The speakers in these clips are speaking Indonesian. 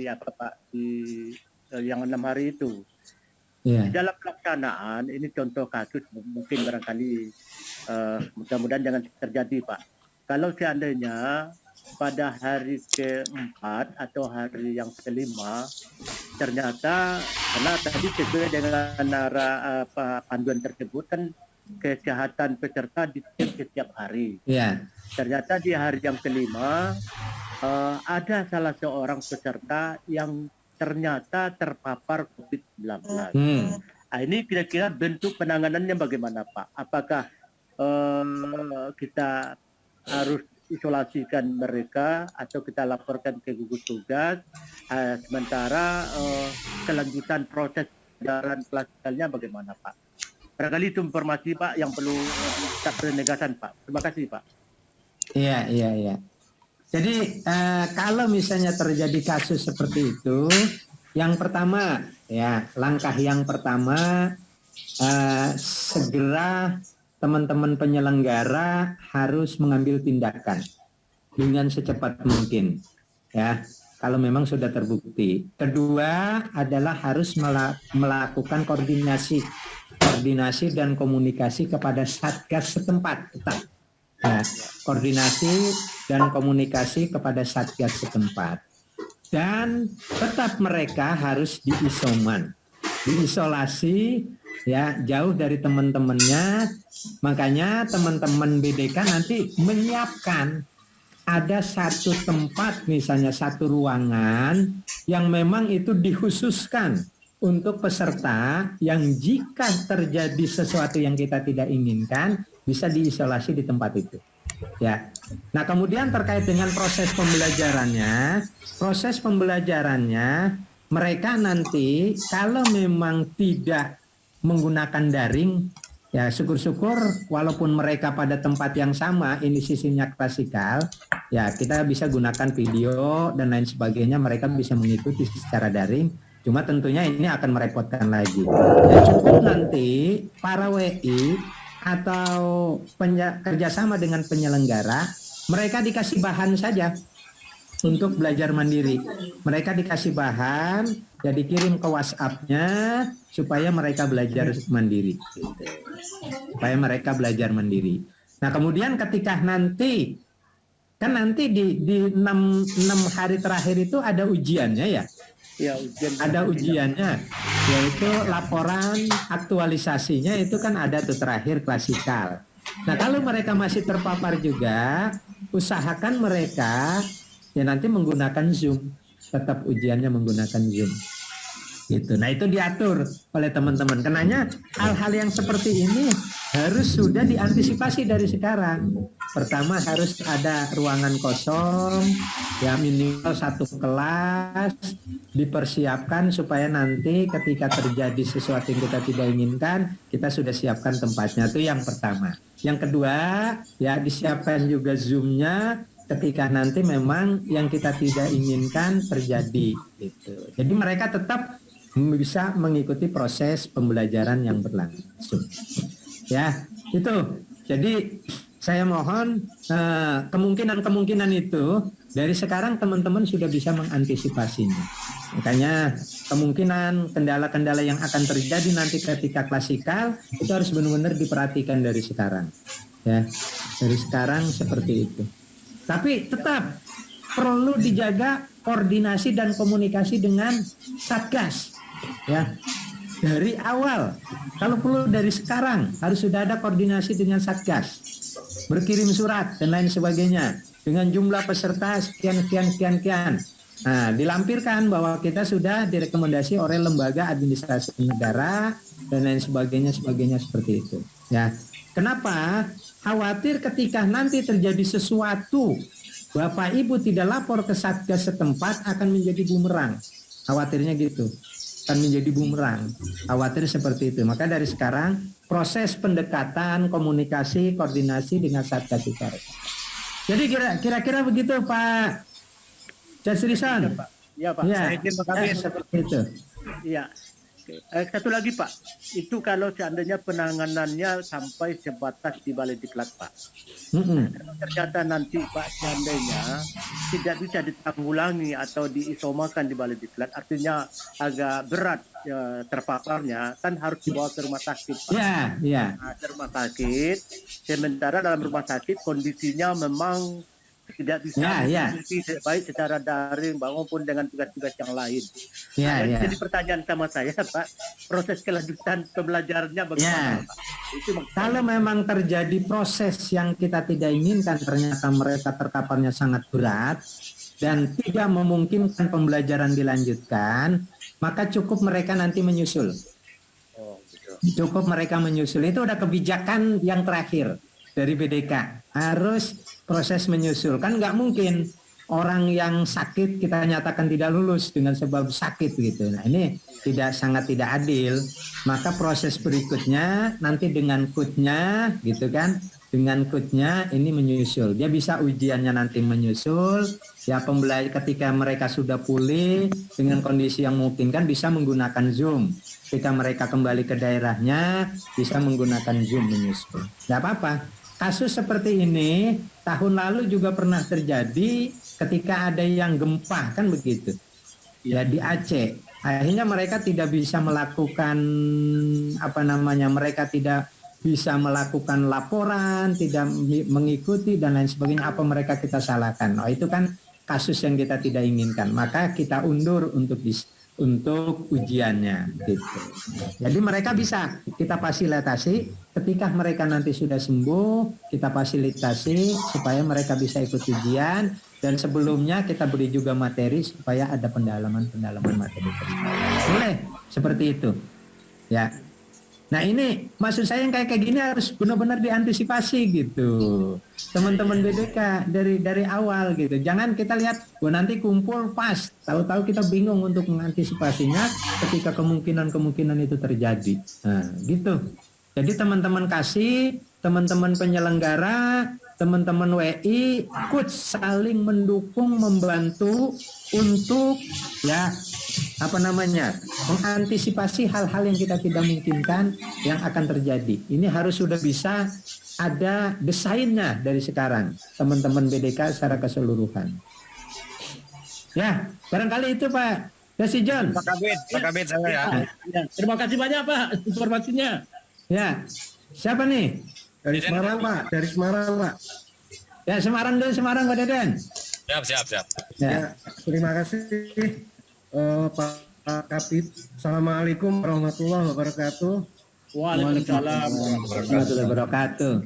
apa Pak di yang 6 hari itu. Iya. Di dalam pelaksanaan ini contoh kasus mungkin barangkali mudah-mudahan jangan terjadi Pak. Kalau seandainya pada hari keempat atau hari yang kelima ternyata karena tadi sesuai dengan panduan tersebut kan kesehatan peserta dicek setiap hari. Iya. Ternyata di hari yang kelima ada salah seorang peserta yang ternyata terpapar COVID-19. Nah, ini kira-kira bentuk penanganannya bagaimana Pak? Apakah kita harus isolasikan mereka atau kita laporkan ke gugus tugas, sementara kelanjutan proses jalan klasikalnya bagaimana Pak? Barangkali itu informasi Pak yang perlu kita penegasan Pak. Terima kasih Pak. Iya. Jadi kalau misalnya terjadi kasus seperti itu, yang pertama ya langkah yang pertama segera teman-teman penyelenggara harus mengambil tindakan dengan secepat mungkin ya kalau memang sudah terbukti. Kedua adalah harus melakukan koordinasi dan komunikasi kepada satgas setempat. Nah, koordinasi dan komunikasi kepada satgas setempat. Dan tetap mereka harus diisolasi ya jauh dari teman-temannya. Makanya teman-teman BDK nanti menyiapkan ada satu tempat, misalnya satu ruangan yang memang itu dikhususkan untuk peserta yang jika terjadi sesuatu yang kita tidak inginkan bisa diisolasi di tempat itu. Ya. Nah, kemudian terkait dengan proses pembelajarannya mereka nanti kalau memang tidak menggunakan daring, ya syukur-syukur walaupun mereka pada tempat yang sama, ini sistemnya klasikal, ya kita bisa gunakan video dan lain sebagainya, mereka bisa mengikuti secara daring. Cuma tentunya ini akan merepotkan lagi. Ya cukup nanti para WI atau kerjasama dengan penyelenggara, mereka dikasih bahan saja untuk belajar mandiri. Mereka dikasih bahan, jadi kirim ke WhatsApp-nya supaya mereka belajar mandiri. Gitu. Supaya mereka belajar mandiri. Nah kemudian ketika nanti, kan nanti di 6 hari terakhir itu ada ujiannya ya. Ya, ada ujiannya, yaitu laporan aktualisasinya itu kan ada tuh terakhir klasikal. Nah kalau mereka masih terpapar juga, usahakan mereka ya nanti menggunakan Zoom, tetap ujiannya menggunakan Zoom. Gitu. Nah itu diatur oleh teman-teman. Karenanya hal-hal yang seperti ini harus sudah diantisipasi dari sekarang. Pertama harus ada ruangan kosong, ya minimal satu kelas, dipersiapkan supaya nanti ketika terjadi sesuatu yang kita tidak inginkan, kita sudah siapkan tempatnya. Itu yang pertama. Yang kedua, ya disiapkan juga Zoom-nya ketika nanti memang yang kita tidak inginkan terjadi. Gitu. Jadi mereka tetap bisa mengikuti proses pembelajaran yang berlangsung. Ya, itu. Jadi saya mohon kemungkinan itu dari sekarang teman-teman sudah bisa mengantisipasinya. Makanya kemungkinan kendala-kendala yang akan terjadi nanti ketika klasikal itu harus benar-benar diperhatikan dari sekarang. Ya, dari sekarang seperti itu. Tapi tetap perlu dijaga koordinasi dan komunikasi dengan satgas. Ya, dari awal, kalau perlu dari sekarang harus sudah ada koordinasi dengan satgas, berkirim surat dan lain sebagainya dengan jumlah peserta sekian. Nah, dilampirkan bahwa kita sudah direkomendasi oleh lembaga administrasi negara dan lain sebagainya seperti itu. Ya, kenapa? Khawatir ketika nanti terjadi sesuatu, Bapak Ibu tidak lapor ke satgas setempat akan menjadi bumerang. Khawatirnya gitu. Akan menjadi bumerang. Khawatir seperti itu. Maka dari sekarang proses pendekatan, komunikasi, koordinasi dengan satgas itu. Jadi kira-kira begitu Pak Jasrison. Ya Pak. Ya Pak. Ya, Saya terima kasih seperti itu. Iya. Oke. Satu lagi Pak, itu kalau seandainya penanganannya sampai sebatas di Balai Diklat Pak. Kalau ternyata nanti Pak seandainya tidak bisa ditanggulangi atau diisomakan di Balai Diklat, artinya agak berat terpaparnya, kan harus dibawa ke rumah sakit Pak. Ya. Nah, ke rumah sakit, sementara dalam rumah sakit kondisinya memang tidak bisa mengikuti baik secara daring maupun dengan tugas-tugas yang lain. Jadi pertanyaan sama saya Pak, proses kelanjutan pembelajarannya bagaimana Pak? Kalau memang terjadi proses yang kita tidak inginkan, ternyata mereka terpaparnya sangat berat dan tidak memungkinkan pembelajaran dilanjutkan, maka cukup mereka nanti menyusul. Cukup mereka menyusul. Itu udah kebijakan yang terakhir dari BDK. Harus proses menyusul. Kan nggak mungkin orang yang sakit kita nyatakan tidak lulus dengan sebab sakit gitu. Nah ini sangat tidak adil. Maka proses berikutnya nanti dengan kutnya gitu kan. Dengan kutnya ini menyusul. Dia bisa ujiannya nanti menyusul. Ya ketika mereka sudah pulih dengan kondisi yang memungkinkan bisa menggunakan Zoom. Ketika mereka kembali ke daerahnya bisa menggunakan Zoom menyusul. Nggak apa-apa. Kasus seperti ini tahun lalu juga pernah terjadi ketika ada yang gempa kan begitu. Ya di Aceh. Akhirnya mereka tidak bisa melakukan mereka tidak bisa melakukan laporan, tidak mengikuti dan lain sebagainya. Apa mereka kita salahkan? Oh itu kan kasus yang kita tidak inginkan. Maka kita undur untuk ujiannya gitu. Jadi mereka bisa kita fasilitasi ketika mereka nanti sudah sembuh, kita fasilitasi supaya mereka bisa ikut ujian dan sebelumnya kita beri juga materi supaya ada pendalaman materi tersebut. Boleh seperti itu. Ya. Nah ini maksud saya yang kayak gini harus benar-benar diantisipasi gitu. Teman-teman BDK dari awal gitu. Jangan kita lihat nanti kumpul pas, tahu-tahu kita bingung untuk mengantisipasinya ketika kemungkinan itu terjadi. Nah, gitu. Jadi teman-teman kasih, teman-teman penyelenggara, teman-teman WI ikut saling mendukung, membantu untuk mengantisipasi hal-hal yang kita tidak mungkinkan yang akan terjadi. Ini harus sudah bisa ada desainnya dari sekarang, teman-teman BDK secara keseluruhan. Ya, barangkali itu Pak Desi John. Pak Kabid saya ya. Terima kasih banyak Pak informasinya. Ya, siapa nih? Dari Semarang Pak, Ya Semarang Pak Deden. Siap. Ya, terima kasih Pak Kabid. Assalamualaikum warahmatullahi wabarakatuh. Waalaikumsalam warahmatullahi wabarakatuh.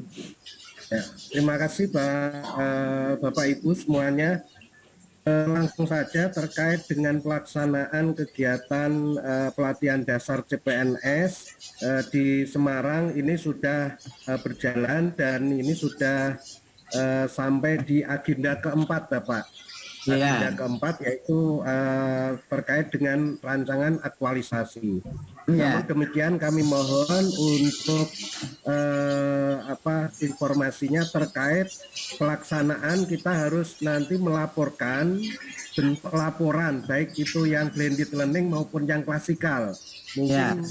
Ya, terima kasih Bapak Ibu semuanya. Langsung saja terkait dengan pelaksanaan kegiatan pelatihan dasar CPNS di Semarang ini sudah berjalan dan ini sudah sampai di agenda keempat Bapak. Agenda keempat yaitu terkait dengan rancangan aktualisasi. Namun demikian kami mohon untuk informasinya terkait pelaksanaan kita harus nanti melaporkan bentuk laporan baik itu yang blended learning maupun yang klasikal. Mungkin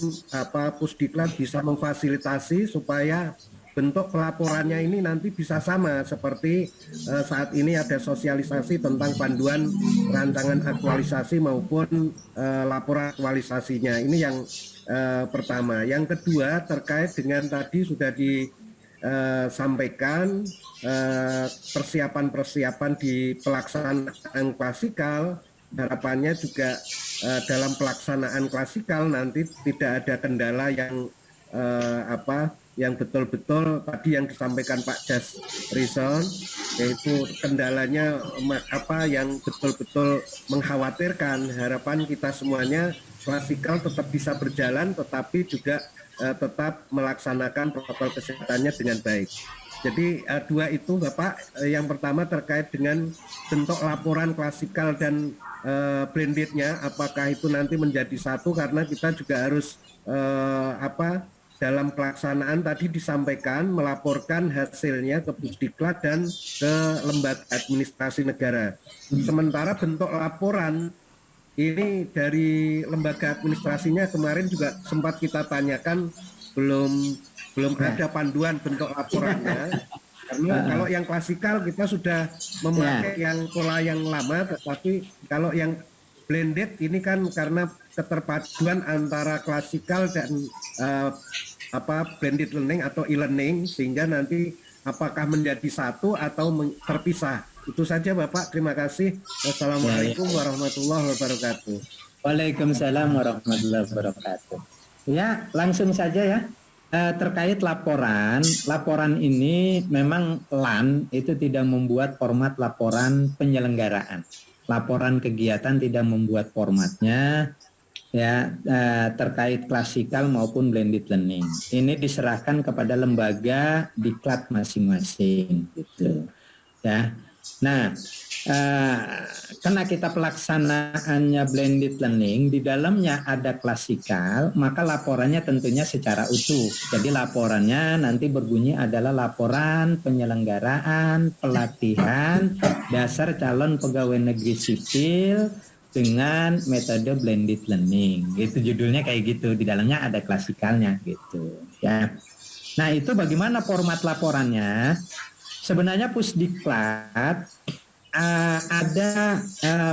Pusdiklat bisa memfasilitasi supaya bentuk pelaporannya ini nanti bisa sama seperti saat ini ada sosialisasi tentang panduan rancangan aktualisasi maupun laporan aktualisasinya. Ini yang pertama. Yang kedua terkait dengan tadi sudah disampaikan persiapan-persiapan di pelaksanaan klasikal. Harapannya juga dalam pelaksanaan klasikal nanti tidak ada kendala yang betul-betul tadi yang disampaikan Pak Jas Rizon, yaitu kendalanya yang betul-betul mengkhawatirkan. Harapan kita semuanya klasikal tetap bisa berjalan tetapi juga tetap melaksanakan protokol kesehatannya dengan baik. Jadi dua itu Bapak, yang pertama terkait dengan bentuk laporan klasikal dan blendednya, apakah itu nanti menjadi satu, karena kita juga harus dalam pelaksanaan tadi disampaikan melaporkan hasilnya ke Pusdiklat dan ke lembaga administrasi negara. Sementara bentuk laporan ini dari lembaga administrasinya kemarin juga sempat kita tanyakan, belum ada panduan bentuk laporannya. Karena kalau yang klasikal kita sudah memakai yang pola yang lama, tetapi kalau yang blended ini kan karena keterpaduan antara klasikal dan blended learning atau e-learning, sehingga nanti apakah menjadi satu atau terpisah. Itu saja Bapak, terima kasih. Wassalamualaikum warahmatullahi wabarakatuh. Waalaikumsalam warahmatullahi wabarakatuh. Ya, langsung saja ya. Terkait laporan ini memang LAN itu tidak membuat format laporan penyelenggaraan. Laporan kegiatan tidak membuat formatnya, ya, terkait klasikal maupun blended learning. Ini diserahkan kepada lembaga diklat masing-masing, gitu. Ya. Nah, karena kita pelaksanaannya blended learning, di dalamnya ada klasikal, maka laporannya tentunya secara utuh. Jadi laporannya nanti berbunyi adalah laporan penyelenggaraan pelatihan dasar calon pegawai negeri sipil dengan metode blended learning. Gitu judulnya, kayak gitu. Di dalamnya ada klasikalnya gitu, ya. Nah, itu bagaimana format laporannya? Sebenarnya Pusdiklat ada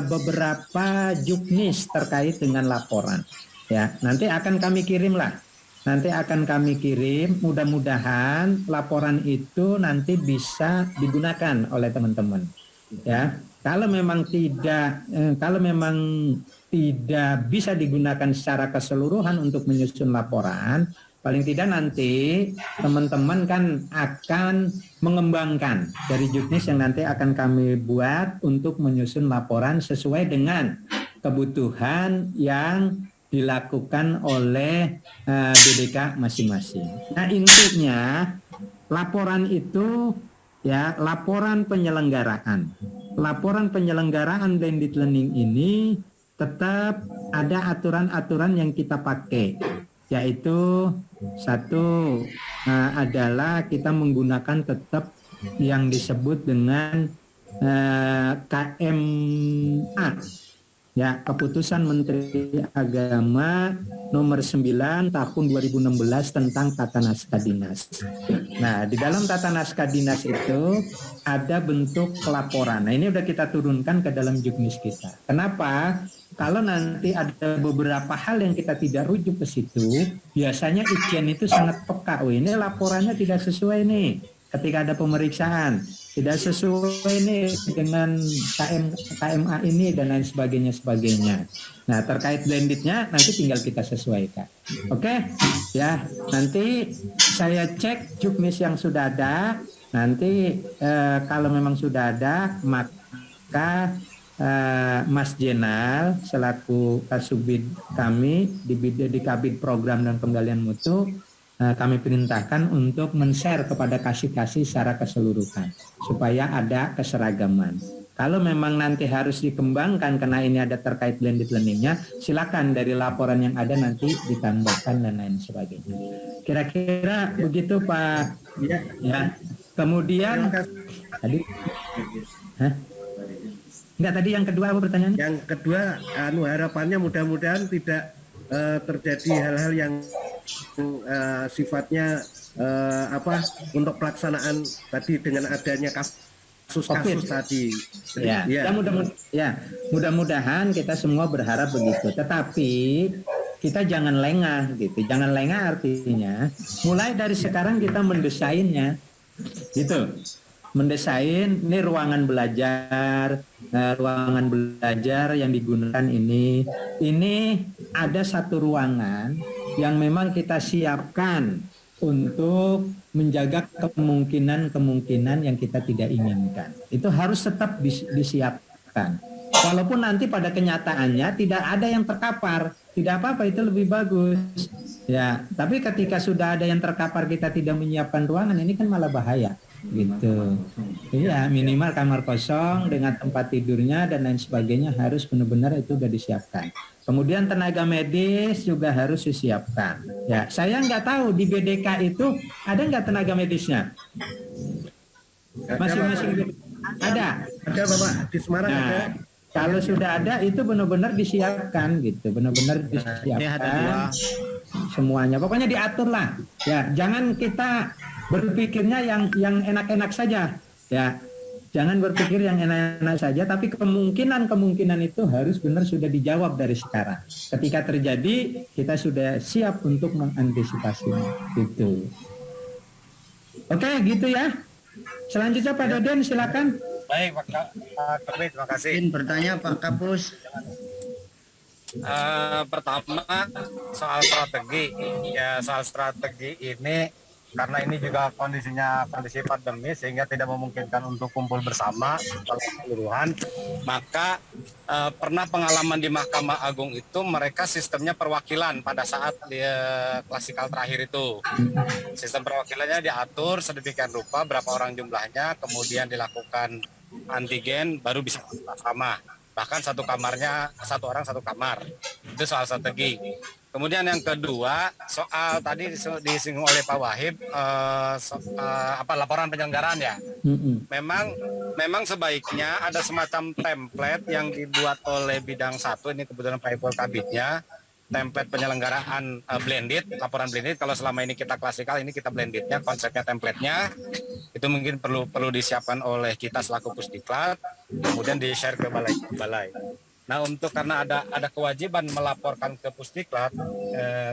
beberapa juknis terkait dengan laporan. Ya, nanti akan kami kirim lah. Nanti akan kami kirim. Mudah-mudahan laporan itu nanti bisa digunakan oleh teman-teman. Ya, kalau memang tidak bisa digunakan secara keseluruhan untuk menyusun laporan, paling tidak nanti teman-teman kan akan mengembangkan dari juknis yang nanti akan kami buat untuk menyusun laporan sesuai dengan kebutuhan yang dilakukan oleh BDK masing-masing. Nah, intinya laporan itu ya laporan penyelenggaraan. Laporan penyelenggaraan blended learning ini tetap ada aturan-aturan yang kita pakai. Yaitu satu adalah kita menggunakan tetap yang disebut dengan KMA, ya, Keputusan Menteri Agama nomor 9 tahun 2016 tentang tata naskah dinas. Nah, di dalam tata naskah dinas itu ada bentuk pelaporan. Nah, ini udah kita turunkan ke dalam juknis kita. Kenapa? Kalau nanti ada beberapa hal yang kita tidak rujuk ke situ, biasanya Ijen itu sangat peka. Oh, ini laporannya tidak sesuai nih. Ketika ada pemeriksaan, tidak sesuai nih dengan KMA ini dan lain sebagainya. Nah, terkait blendednya nanti tinggal kita sesuaikan. Oke? Ya, nanti saya cek juknis yang sudah ada. Nanti kalau memang sudah ada, maka Mas Jenal selaku Kasubid kami di Kabid Program dan Pengendalian Mutu, kami perintahkan untuk men-share kepada kasih-kasih secara keseluruhan supaya ada keseragaman. Kalau memang nanti harus dikembangkan karena ini ada terkait blended learning-nya, silakan dari laporan yang ada nanti ditambahkan dan lain sebagainya. Kira-kira begitu Pak. Ya. Kemudian tadi enggak, tadi yang kedua apa pertanyaannya? Yang kedua, harapannya mudah-mudahan tidak terjadi hal-hal yang sifatnya untuk pelaksanaan tadi dengan adanya kasus-kasus tadi. Mudah-mudahan kita semua berharap begitu. Tetapi kita jangan lengah gitu. Jangan lengah artinya mulai dari sekarang kita mendesainnya gitu. Mendesain ini ruangan belajar yang digunakan ini ada satu ruangan yang memang kita siapkan untuk menjaga kemungkinan yang kita tidak inginkan. Itu harus tetap disiapkan. Walaupun nanti pada kenyataannya tidak ada yang terkapar, tidak apa-apa, itu lebih bagus. Ya, tapi ketika sudah ada yang terkapar kita tidak menyiapkan ruangan, ini kan malah bahaya. Gitu. Iya, minimal kamar kosong dengan tempat tidurnya dan lain sebagainya harus benar-benar itu sudah disiapkan. Kemudian tenaga medis juga harus disiapkan. Ya, saya nggak tahu di BDK itu ada nggak tenaga medisnya? Masing-masing ada. Ada Bapak, di Semarang ada. Kalau sudah ada itu benar-benar disiapkan gitu, benar-benar disiapkan semuanya. Pokoknya diatur lah. Ya, jangan kita berpikirnya yang enak-enak saja. Ya, jangan berpikir yang enak-enak saja. Tapi kemungkinan itu harus benar sudah dijawab dari sekarang. Ketika terjadi, kita sudah siap untuk mengantisipasinya. Gitu. Oke, gitu ya. Selanjutnya Pak Doden, silakan. Baik, Pak Kabit, terima kasih. Izin bertanya Pak Kapus. Pertama soal strategi, ya soal strategi ini karena ini juga kondisi pandemi sehingga tidak memungkinkan untuk kumpul bersama secara keseluruhan, maka pernah pengalaman di Mahkamah Agung itu mereka sistemnya perwakilan pada saat klasikal terakhir itu. Sistem perwakilannya diatur sedemikian rupa berapa orang jumlahnya, kemudian dilakukan antigen baru bisa sama. Bahkan satu kamarnya, satu orang satu kamar. Itu soal strategi. Kemudian yang kedua, soal tadi disinggung oleh Pak Wahib, laporan penyelenggaraan ya. Memang sebaiknya ada semacam template yang dibuat oleh bidang 1, ini kebetulan Pak Ipul Kabitnya, template penyelenggaraan blended, laporan blended. Kalau selama ini kita klasikal, ini kita blendednya, konsepnya template-nya itu mungkin perlu disiapkan oleh kita selaku Pusdiklat, kemudian di-share ke balai. Nah, untuk karena ada kewajiban melaporkan ke Pusdiklat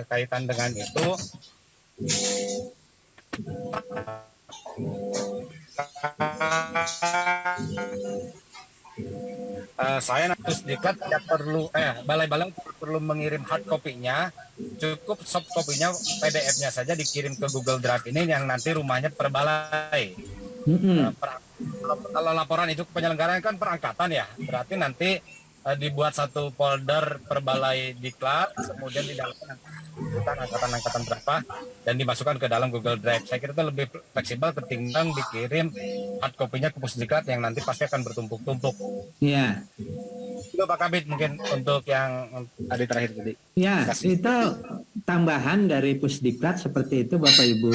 kaitan dengan itu, saya Pusdiklat tidak perlu balai-balai perlu mengirim hard copy-nya, cukup soft copy-nya PDF-nya saja dikirim ke Google Drive ini yang nanti rumahnya per balai. Kalau laporan itu penyelenggaraan kan perangkatan ya, berarti nanti dibuat satu folder per balai diklat, kemudian di dalam angkatan berapa dan dimasukkan ke dalam Google Drive. Saya kira itu lebih fleksibel ketimbang dikirim hard copy-nya ke Pusdiklat yang nanti pasti akan bertumpuk-tumpuk. Iya. Itu Pak Kabit mungkin untuk yang tadi terakhir tadi. Ya, itu tambahan dari Pusdiklat seperti itu Bapak Ibu.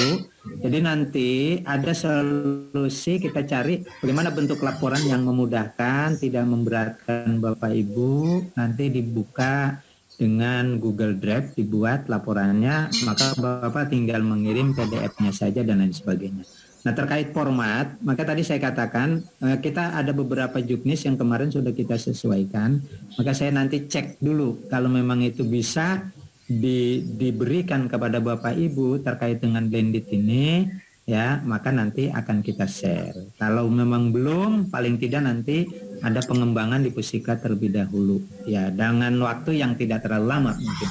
Jadi nanti ada solusi, kita cari bagaimana bentuk laporan yang memudahkan, tidak memberatkan Bapak Ibu. Nanti dibuka dengan Google Drive, dibuat laporannya, maka Bapak tinggal mengirim PDF-nya saja dan lain sebagainya. Nah, terkait format, maka tadi saya katakan kita ada beberapa juknis yang kemarin sudah kita sesuaikan, maka saya nanti cek dulu kalau memang itu bisa diberikan kepada Bapak Ibu terkait dengan blended ini, ya, maka nanti akan kita share. Kalau memang belum, paling tidak nanti ada pengembangan di Pusdiklat terlebih dahulu, ya, dengan waktu yang tidak terlalu lama mungkin.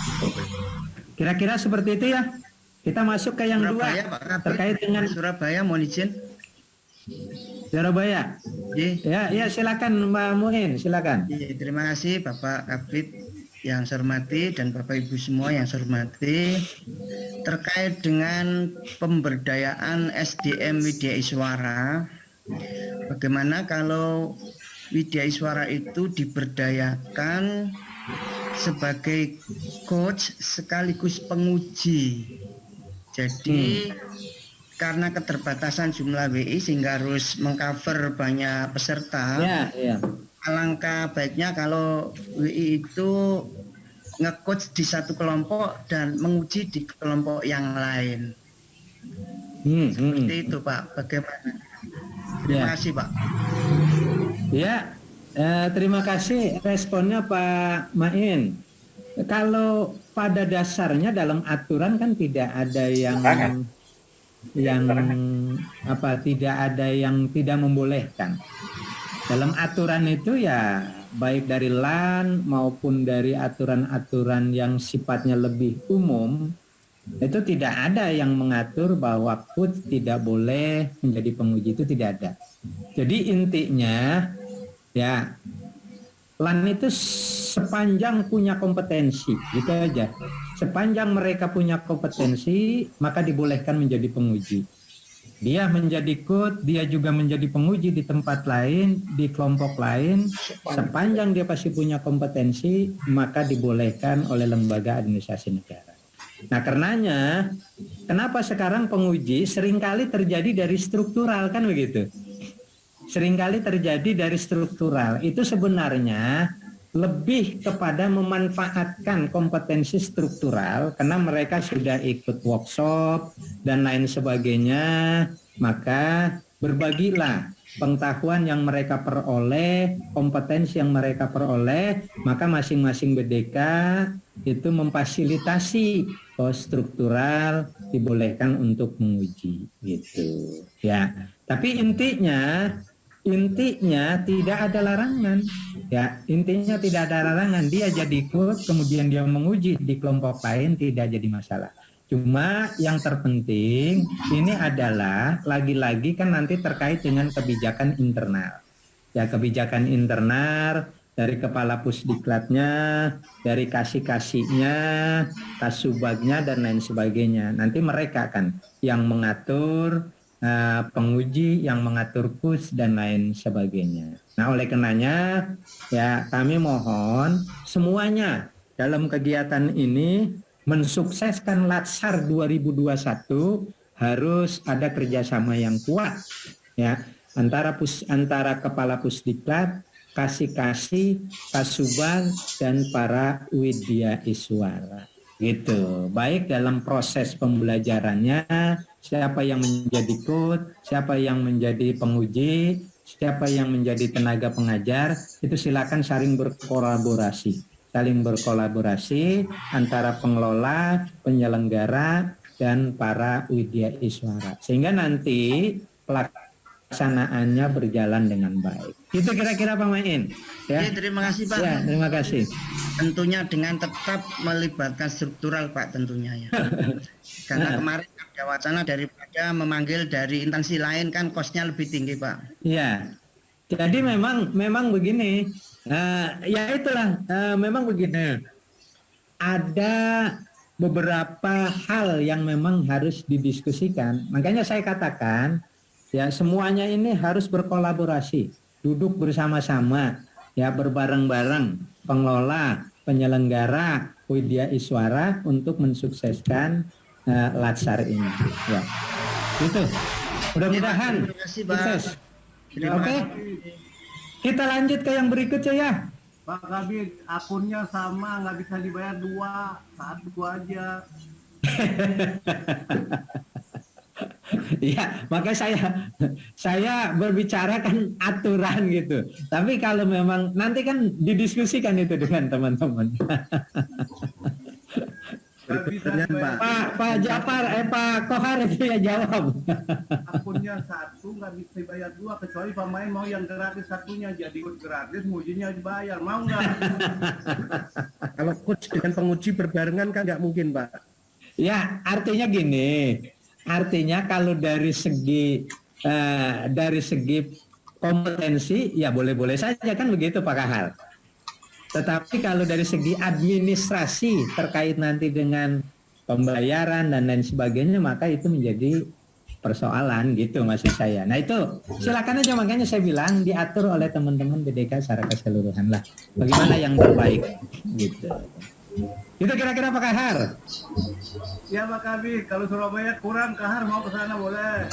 Kira-kira seperti itu ya. Kita masuk ke yang Surabaya, dua, Pak, terkait dengan Surabaya, mohon izin. Surabaya. Ya, silakan Mbak Muin, silakan. Terima kasih Bapak Kabit yang saya hormati dan Bapak Ibu semua yang saya hormati. Terkait dengan pemberdayaan SDM Widya Iswara, bagaimana kalau Widya Iswara itu diberdayakan sebagai coach sekaligus penguji. Jadi karena keterbatasan jumlah WI sehingga harus mengcover banyak peserta. Alangkah baiknya kalau WI itu nge-coach di satu kelompok dan menguji di kelompok yang lain. Seperti itu Pak. Bagaimana? Terima kasih Pak. Ya, terima kasih responnya Pak Main. Kalau pada dasarnya dalam aturan kan tidak ada tidak ada yang tidak membolehkan. Dalam aturan itu ya baik dari LAN maupun dari aturan-aturan yang sifatnya lebih umum, itu tidak ada yang mengatur bahwa coach tidak boleh menjadi penguji, itu tidak ada. Jadi intinya ya LAN itu sepanjang punya kompetensi, gitu aja. Sepanjang mereka punya kompetensi, maka dibolehkan menjadi penguji. Dia menjadi coach, dia juga menjadi penguji di tempat lain, di kelompok lain. Sepanjang dia pasti punya kompetensi, maka dibolehkan oleh lembaga administrasi negara. Nah, karenanya, kenapa sekarang penguji seringkali terjadi dari struktural, kan begitu? seringkali terjadi dari struktural. Itu sebenarnya lebih kepada memanfaatkan kompetensi struktural karena mereka sudah ikut workshop dan lain sebagainya, maka berbagilah pengetahuan yang mereka peroleh, kompetensi yang mereka peroleh, maka masing-masing BDK itu memfasilitasi struktural dibolehkan untuk menguji gitu ya. Tapi intinya tidak ada larangan ya, intinya tidak ada larangan, dia jadi ikut kemudian dia menguji di kelompok lain tidak jadi masalah. Cuma yang terpenting ini adalah lagi-lagi kan nanti terkait dengan kebijakan internal. Ya, kebijakan internal dari kepala pusdiklatnya, dari kasih-kasihnya, kasubagnya dan lain sebagainya. Nanti mereka kan yang mengatur penguji, yang mengatur kus dan lain sebagainya. Nah, oleh karenanya ya kami mohon semuanya dalam kegiatan ini mensukseskan Latsar 2021 harus ada kerjasama yang kuat ya antara kepala pusdiklat, kasih-kasih, kasubag dan para widya iswara gitu. Baik dalam proses pembelajarannya, siapa yang menjadi coach, siapa yang menjadi penguji, siapa yang menjadi tenaga pengajar, itu silakan saling berkolaborasi antara pengelola, penyelenggara, dan para widya iswara. Sehingga nanti pelaksanaannya berjalan dengan baik. Itu kira-kira Pak Main. Ya. Terima kasih Pak. Ya, terima kasih. Tentunya dengan tetap melibatkan struktural Pak tentunya ya. Karena kemarin ada wacana daripada memanggil dari instansi lain kan kosnya lebih tinggi Pak. Iya. Jadi memang begini. Ya itulah, memang begini. Ada beberapa hal yang memang harus didiskusikan. Makanya saya katakan, ya semuanya ini harus berkolaborasi, duduk bersama-sama, ya berbareng-bareng, pengelola, penyelenggara, widya iswara untuk mensukseskan Latsar ini. Ya, itu. Mudah-mudahan sukses. Oke. Kita lanjut ke yang berikutnya ya. Pak Kabid, akunnya sama, nggak bisa dibayar 1 aja. Iya, makanya saya berbicara kan aturan gitu. Tapi kalau memang nanti kan didiskusikan itu dengan teman-teman. Pak Jafar, Pak Kohar itu ya jawab. Akunnya 1 nggak bisa dibayar 2 kecuali Pak Main mau yang gratis satunya jadi gratis, mujinya dibayar, mau nggak? Kalau coach dengan penguji berbarengan kan nggak mungkin Pak. Ya artinya gini, artinya kalau dari segi kompetensi ya boleh-boleh saja kan begitu Pak Kahar. Tetapi kalau dari segi administrasi terkait nanti dengan pembayaran dan lain sebagainya, maka itu menjadi persoalan gitu maksud saya. Nah itu silakan aja, makanya saya bilang diatur oleh teman-teman BDK secara keseluruhan lah. Bagaimana yang terbaik gitu. Itu kira-kira Pak Kahar. Ya Pak Kabid, kalau Surabaya kurang, Kahar mau ke sana boleh.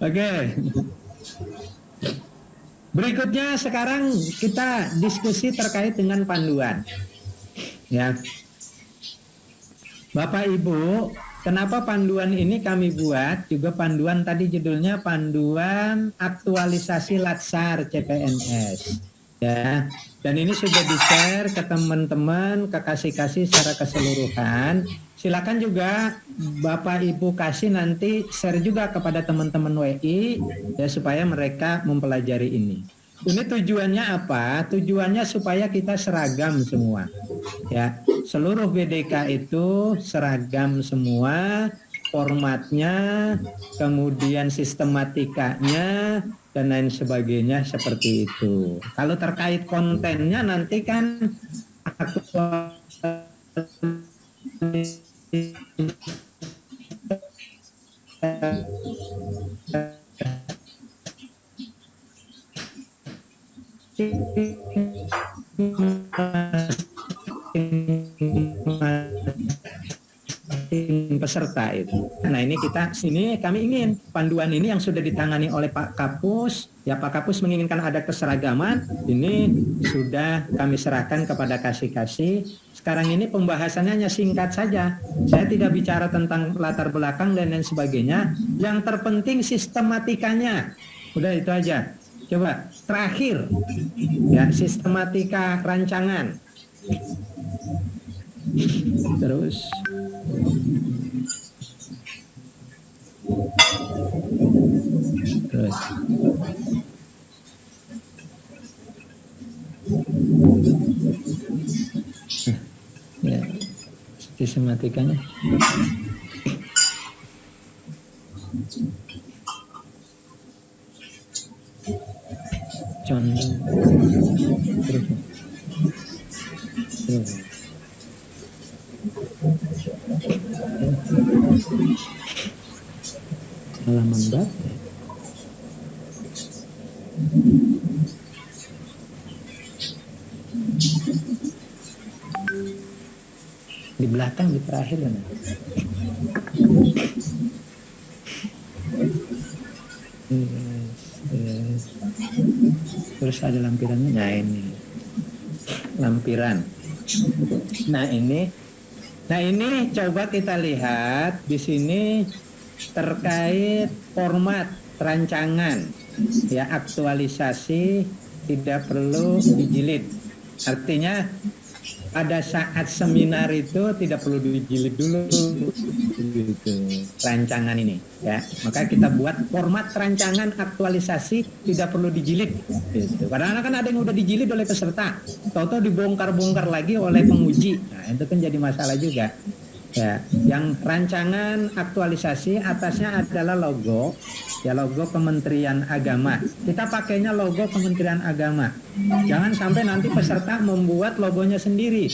Oke. Berikutnya sekarang kita diskusi terkait dengan panduan. Ya. Bapak Ibu, kenapa panduan ini kami buat? Juga panduan tadi judulnya panduan aktualisasi Latsar CPNS. Ya. Dan ini sudah di-share ke teman-teman, ke kasih-kasih secara keseluruhan. Silakan juga Bapak Ibu kasih nanti share juga kepada teman-teman WI ya supaya mereka mempelajari ini. Ini tujuannya apa? Tujuannya supaya kita seragam semua. Ya, seluruh BDK itu seragam semua, formatnya, kemudian sistematikanya dan lain sebagainya seperti itu. Kalau terkait kontennya nanti kan peserta itu. Nah ini kami ingin panduan ini yang sudah ditangani oleh Pak Kapus. Ya Pak Kapus menginginkan ada keseragaman. Ini sudah kami serahkan kepada kasih-kasih. Sekarang ini pembahasannya hanya singkat saja. Saya tidak bicara tentang latar belakang dan lain sebagainya. Yang terpenting sistematikanya. Udah itu aja. Coba terakhir ya sistematika rancangan. Terus ya sistematikanya contoh terus halaman berapa? Di belakang di terakhir kan? Terus ada lampirannya. Nah ini lampiran. Nah ini coba kita lihat di sini terkait format rancangan ya aktualisasi tidak perlu dijilid. Artinya pada saat seminar itu tidak perlu dijilid dulu gitu rancangan ini ya. Maka kita buat format rancangan aktualisasi tidak perlu dijilid gitu. Karena kan ada yang udah dijilid oleh peserta, tahu-tahu dibongkar-bongkar lagi oleh penguji. Nah, itu kan jadi masalah juga. Ya, yang rancangan aktualisasi atasnya adalah logo, ya logo Kementerian Agama. Kita pakainya logo Kementerian Agama. Jangan sampai nanti peserta membuat logonya sendiri.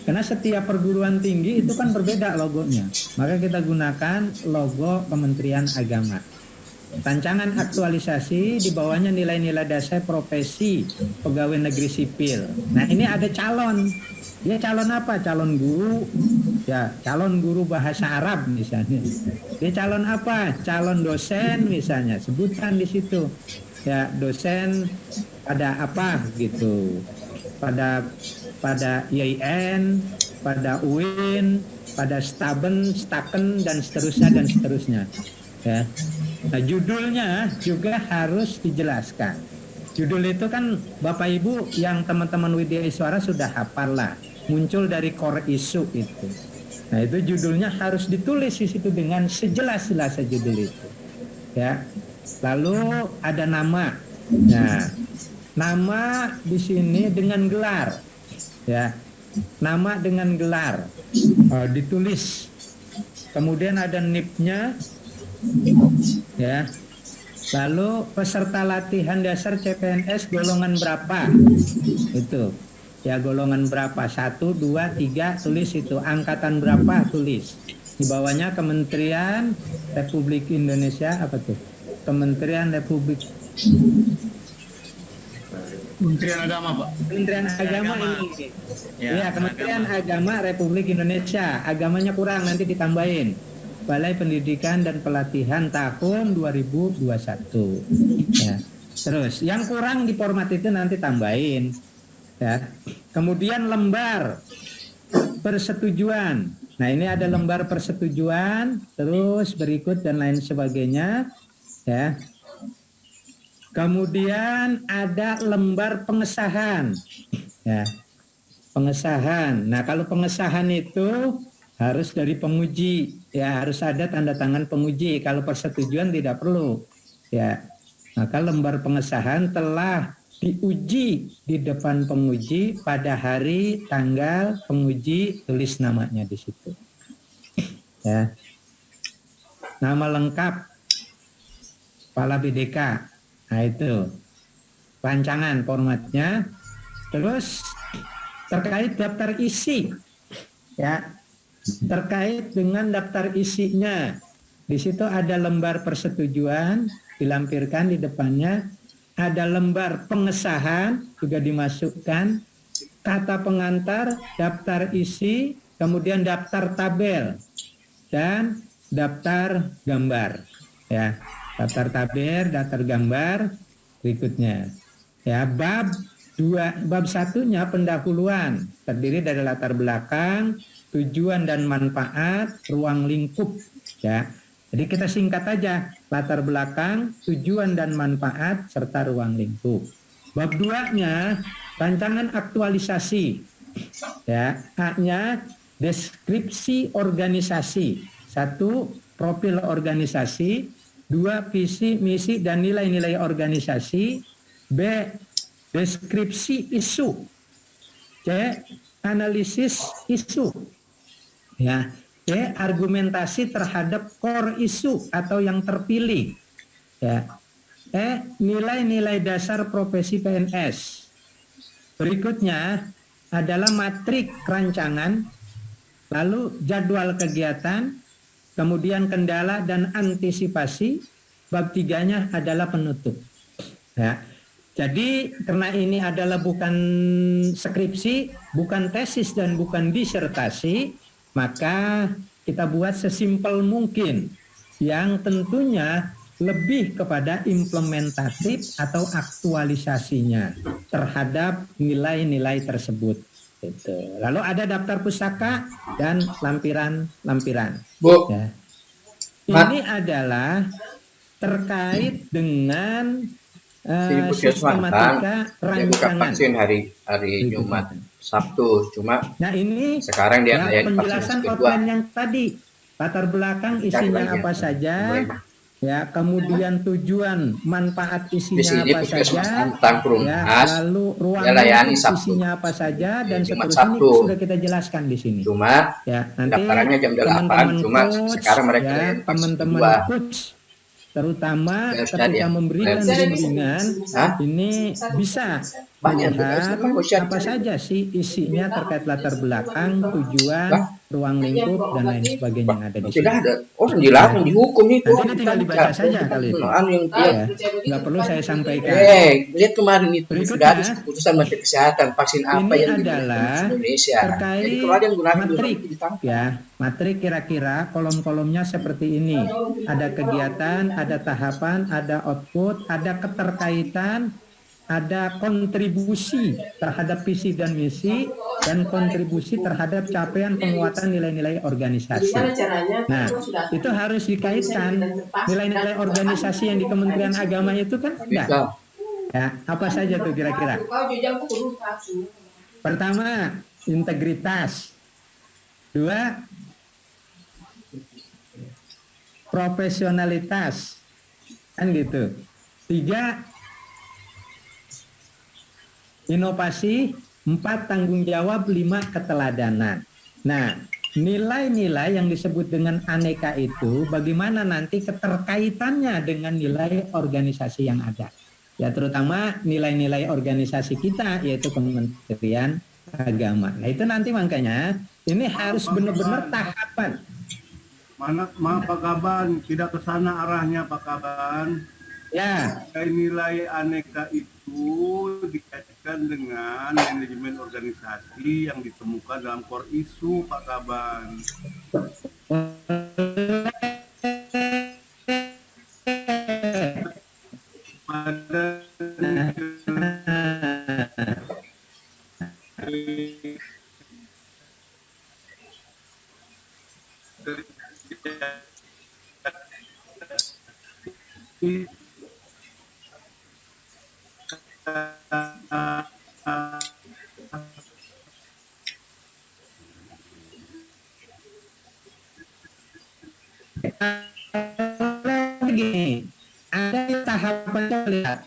Karena setiap perguruan tinggi itu kan berbeda logonya. Maka kita gunakan logo Kementerian Agama. Rancangan aktualisasi di bawahnya nilai-nilai dasar profesi pegawai negeri sipil. Nah, ini ada calon. Dia calon apa? Calon guru. Ya, calon guru bahasa Arab misalnya. Dia calon apa? Calon dosen misalnya. Sebutkan di situ. Ya, dosen pada apa gitu. Pada IAIN, pada UIN, pada Staken dan seterusnya. Ya. Nah, judulnya juga harus dijelaskan. Judul itu kan Bapak Ibu yang teman-teman Widya Iswara sudah hafal lah. Muncul dari core isu itu. Nah, itu judulnya harus ditulis di situ dengan sejelas-jelasnya judul itu. Ya. Lalu ada nama. Nah, nama di sini dengan gelar. Ya. Nama dengan gelar. Ditulis. Kemudian ada NIP-nya. Ya. Lalu peserta latihan dasar CPNS golongan berapa? Itu. Ya, golongan berapa? 1, 2, 3 tulis itu. Angkatan berapa tulis. Di bawahnya Kementerian Republik Indonesia apa tuh? Kementerian Agama, Pak. Kementerian Agama ini. Ya, Kementerian Agama Republik Indonesia. Agamanya kurang, nanti ditambahin. Balai Pendidikan dan Pelatihan tahun 2021. Ya. Terus, yang kurang di format itu nanti tambahin. Ya. Kemudian lembar persetujuan. Nah, ini ada lembar persetujuan, terus berikut dan lain sebagainya. Ya. Kemudian ada lembar pengesahan. Ya. Pengesahan. Nah, kalau pengesahan itu harus dari penguji. Ya, harus ada tanda tangan penguji. Kalau persetujuan tidak perlu. Ya. Maka lembar pengesahan telah diuji di depan penguji pada hari tanggal penguji, tulis namanya di situ. Ya. Nama lengkap Kepala BDK. Nah, itu rancangan formatnya. Terus terkait daftar isi. Ya. Terkait dengan daftar isinya. Di situ ada lembar persetujuan dilampirkan di depannya. Ada lembar pengesahan juga dimasukkan, kata pengantar, daftar isi, kemudian daftar tabel. dan daftar gambar. Ya, daftar tabir, daftar gambar berikutnya. Ya, bab 1-nya pendahuluan terdiri dari latar belakang, tujuan dan manfaat, ruang lingkup. Ya, jadi kita singkat aja, latar belakang, tujuan dan manfaat serta ruang lingkup. Bab 2-nya rancangan aktualisasi. Ya, A-nya deskripsi organisasi. 1, profil organisasi. 2, visi, misi dan nilai-nilai organisasi. B, deskripsi isu. C, analisis isu. Ya, D, argumentasi terhadap core isu atau yang terpilih. Ya. E, nilai-nilai dasar profesi PNS. Berikutnya adalah matrik rancangan, lalu jadwal kegiatan, kemudian kendala dan antisipasi. Bab 3-nya adalah penutup. Ya. Jadi karena ini adalah bukan skripsi, bukan tesis dan bukan disertasi, maka kita buat sesimpel mungkin yang tentunya lebih kepada implementatif atau aktualisasinya terhadap nilai-nilai tersebut. Gitu. Lalu ada daftar pusaka dan lampiran-lampiran. Bu, Ya. Ini adalah terkait dengan sistematika dia buka rancangan. vaksin hari Jumat, Sabtu, cuma Nah ini sekarang dia ya, melayani penjelasan vaksinasi kedua. outline yang tadi, latar belakang isinya apa saja, ya, kemudian tujuan manfaat Di isinya sini apa puskesmas saja, tentang ya, Perumnas, lalu ruang dia layani lingkup Sabtu. isinya apa saja dan Jumat, seterusnya ini Sabtu. sudah kita jelaskan di sini. Cuma Ya, nanti pendaftarannya jam 8, teman-teman cuma coach, sekarang mereka ya, layani vaksin teman-teman kedua. coach, terutama Ya, sudah ketika dia. memberikan Ya. bimbingan, Hah? ini bisa Banyak, melihat Bu. apa saja sih isinya terkait latar belakang, tujuan, ruang lingkup dan lain sebagainya yang ada di sini. Tidak ada orang dilarang dihukum itu. Nanti ini tinggal dibaca saja kali itu. Yang Ya, nggak perlu saya sampaikan. lihat kemarin itu Berikutnya, sudah ada keputusan Menteri Kesehatan vaksin apa ini yang adalah digunakan di Indonesia. terkait Jadi kalau ada yang gunakan matrik, ditangkap. ya, matrik kira-kira kolom-kolomnya seperti ini. Ada kegiatan, ada tahapan, ada output, ada keterkaitan, ada kontribusi terhadap visi dan misi, dan kontribusi terhadap capaian penguatan nilai-nilai organisasi. Nah, itu harus dikaitkan. Nilai-nilai organisasi yang di Kementerian Agama itu kan ada. Ya, apa saja tuh kira-kira? Pertama, integritas. 2, profesionalitas. Kan gitu. 3, inovasi. 4, tanggung jawab. 5, keteladanan. Nah, nilai-nilai yang disebut dengan aneka itu bagaimana nanti keterkaitannya dengan nilai organisasi yang ada. Ya, terutama nilai-nilai organisasi kita yaitu Kementerian Agama. Nah, itu nanti makanya ini harus benar-benar tahapan. Mana Pak Kaban, tidak ke sana arahnya Pak Kaban. Ya, Nilai aneka itu dikaitkan dengan manajemen organisasi yang ditemukan dalam core isu Pak Kaban. Pada begini, ada tahapan,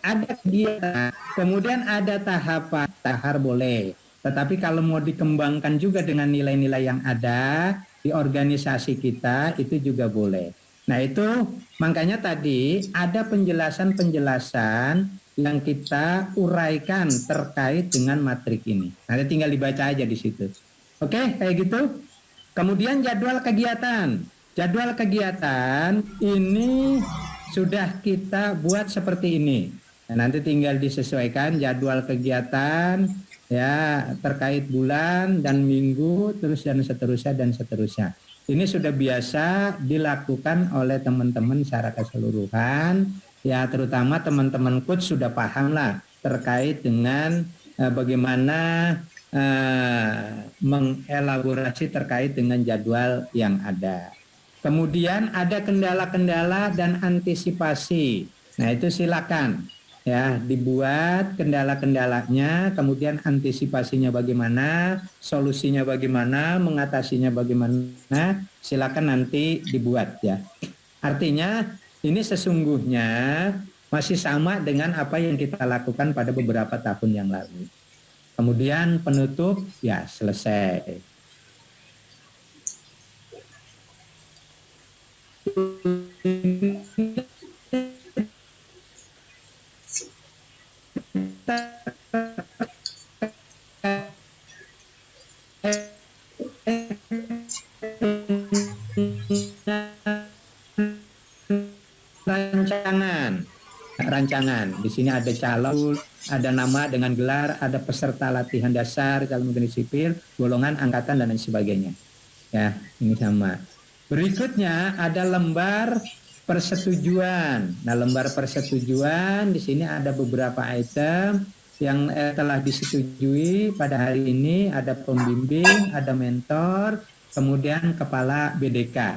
ada kegiatan, kemudian ada tahapan tahar boleh. Tetapi kalau mau dikembangkan juga dengan nilai-nilai yang ada di organisasi kita itu juga boleh. Nah itu makanya tadi ada penjelasan-penjelasan yang kita uraikan terkait dengan matrik ini. Nanti tinggal dibaca aja di situ. Oke, kayak gitu. Kemudian jadwal kegiatan. Jadwal kegiatan ini sudah kita buat seperti ini. Nah, nanti tinggal disesuaikan jadwal kegiatan ya terkait bulan dan minggu terus dan seterusnya dan seterusnya. ini sudah biasa dilakukan oleh teman-teman secara keseluruhan, ya terutama teman-teman coach sudah paham lah terkait dengan bagaimana mengelaborasi terkait dengan jadwal yang ada. Kemudian ada kendala-kendala dan antisipasi. Nah itu silakan ya dibuat kendala-kendalanya, kemudian antisipasinya bagaimana, solusinya bagaimana, mengatasinya bagaimana, silakan nanti dibuat ya. Artinya ini sesungguhnya masih sama dengan apa yang kita lakukan pada beberapa tahun yang lalu. Kemudian penutup ya selesai. Rancangan. Di sini ada calon, ada nama dengan gelar, ada peserta latihan dasar, calon mekanik sipil, golongan, angkatan dan lain sebagainya. Ya, ini sama. Berikutnya ada lembar persetujuan. Nah, lembar persetujuan di sini ada beberapa item yang telah disetujui pada hari ini. Ada pembimbing, ada mentor, kemudian kepala BDK.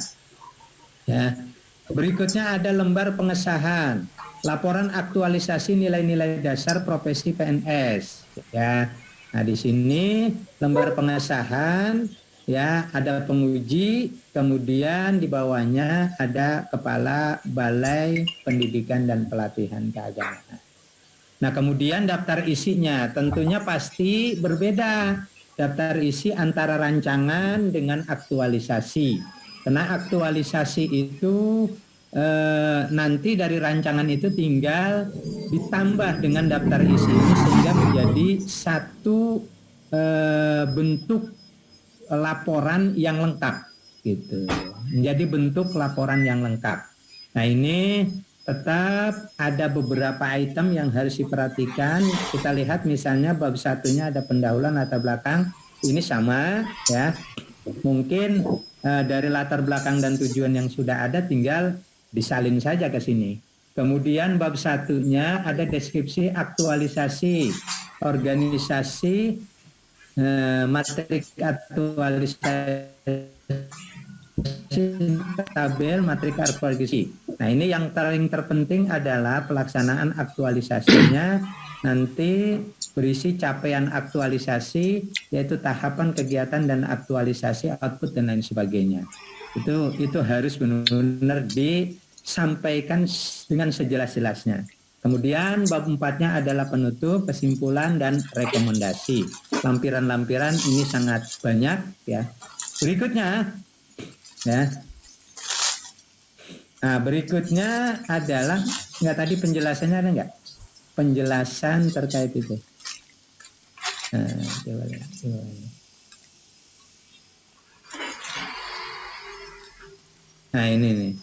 Ya. Berikutnya ada lembar pengesahan, laporan aktualisasi nilai-nilai dasar profesi PNS. Ya, nah di sini lembar pengesahan, ya ada penguji, kemudian di bawahnya ada kepala Balai Pendidikan dan Pelatihan Keagamaan. Nah kemudian daftar isinya tentunya pasti berbeda. Daftar isi antara rancangan dengan aktualisasi. Karena aktualisasi itu nanti dari rancangan itu tinggal ditambah dengan daftar isi ini sehingga menjadi satu bentuk laporan yang lengkap gitu. Menjadi bentuk laporan yang lengkap. Nah ini tetap ada beberapa item yang harus diperhatikan. Kita lihat misalnya bab satunya ada pendahuluan latar belakang. Ini sama ya. Mungkin dari latar belakang dan tujuan yang sudah ada tinggal disalin saja ke sini. Kemudian bab satunya ada deskripsi aktualisasi organisasi, materi aktualisasi, tabel materi aktualisasi. Nah ini yang paling terpenting adalah pelaksanaan aktualisasinya nanti berisi capaian aktualisasi, yaitu tahapan kegiatan dan aktualisasi output dan lain sebagainya. Itu harus benar-benar disampaikan dengan sejelas-jelasnya. Kemudian bab 4-nya adalah penutup, kesimpulan dan rekomendasi. Lampiran-lampiran ini sangat banyak ya. Berikutnya ya. Nah, berikutnya adalah tadi penjelasannya ada enggak? Penjelasan terkait itu. Nah, coba. Nah ini nih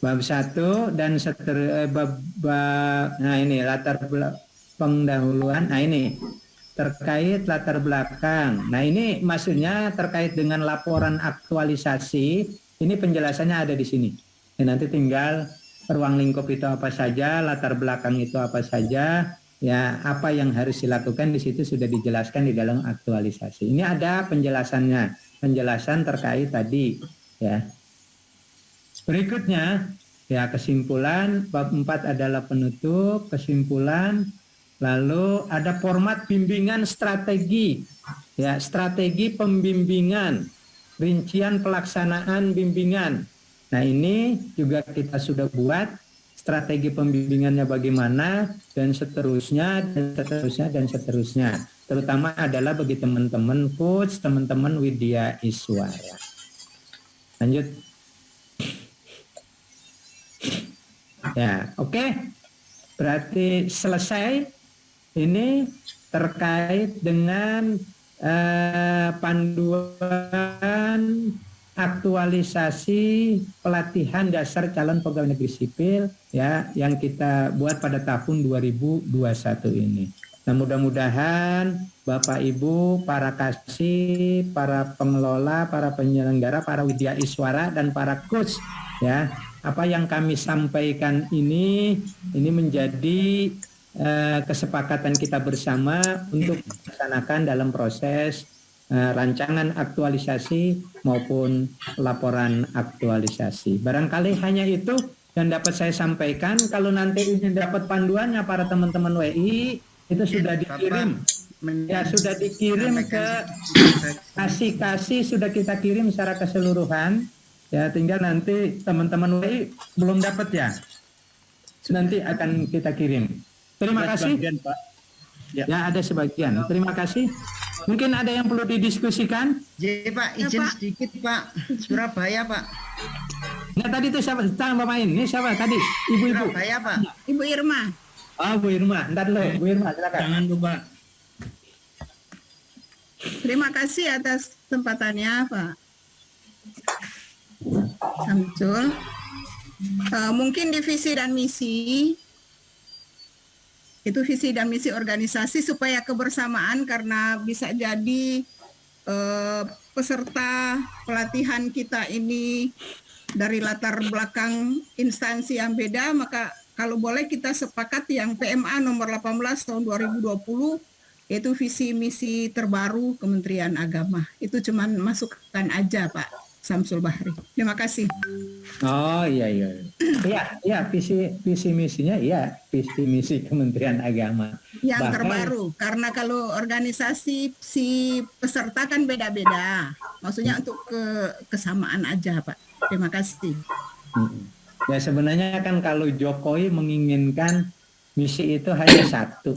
bab 1 dan nah ini latar pendahuluan. Nah ini terkait latar belakang. Nah ini maksudnya terkait dengan laporan aktualisasi. Ini penjelasannya ada di sini. Nanti tinggal ruang lingkup itu apa saja, latar belakang itu apa saja. Ya, apa yang harus dilakukan di situ sudah dijelaskan di dalam aktualisasi. Ini ada penjelasannya, penjelasan terkait tadi, ya. Berikutnya, ya kesimpulan, bab 4 adalah penutup, kesimpulan, lalu ada format bimbingan strategi, ya strategi pembimbingan, rincian pelaksanaan bimbingan. Nah ini juga kita sudah buat. Strategi pembimbingannya bagaimana dan seterusnya dan seterusnya dan seterusnya. Terutama adalah bagi teman-teman coach, teman-teman Widya Iswara. Lanjut. Ya, oke. Berarti selesai. Ini terkait dengan panduan aktualisasi pelatihan dasar calon pegawai negeri sipil ya yang kita buat pada tahun 2021 ini. Nah, mudah-mudahan Bapak Ibu, para kasih, para pengelola, para penyelenggara, para widya iswara dan para coach, ya, apa yang kami sampaikan ini menjadi kesepakatan kita bersama untuk melaksanakan dalam proses rancangan aktualisasi maupun laporan aktualisasi. Barangkali hanya itu yang dapat saya sampaikan. Kalau nanti ini dapat panduannya para teman-teman WI, itu sudah dikirim. Ya, sudah dikirim ke kasih sudah kita kirim secara keseluruhan. Ya, tinggal nanti teman-teman WI belum dapat ya. Nanti akan kita kirim. Terima kasih. Pak. Ya, ada sebagian. Terima kasih. Mungkin ada yang perlu didiskusikan? Pak, izin sedikit Pak. Surabaya Pak. Nah, tadi itu siapa? Bapak main. Ini siapa tadi? Ibu-ibu. Surabaya Pak. Ibu Irma. Oh, Bu Irma. Ntar dulu, Bu Irma, silakan. Jangan lupa. Terima kasih atas kesempatannya Pak Samsul. Mungkin di visi dan misi, itu visi dan misi organisasi supaya kebersamaan, karena bisa jadi peserta pelatihan kita ini dari latar belakang instansi yang beda, maka kalau boleh kita sepakat yang PMA nomor 18 tahun 2020, yaitu visi misi terbaru Kementerian Agama. Itu cuman masukan aja Pak Samsul Bahri. Terima kasih. Oh iya. Iya, visi misinya iya, visi misi Kementerian Agama. Yang terbaru, karena kalau organisasi si peserta kan beda-beda. Maksudnya untuk kesamaan aja Pak. Terima kasih. Ya sebenarnya kan kalau Jokowi menginginkan misi itu hanya satu.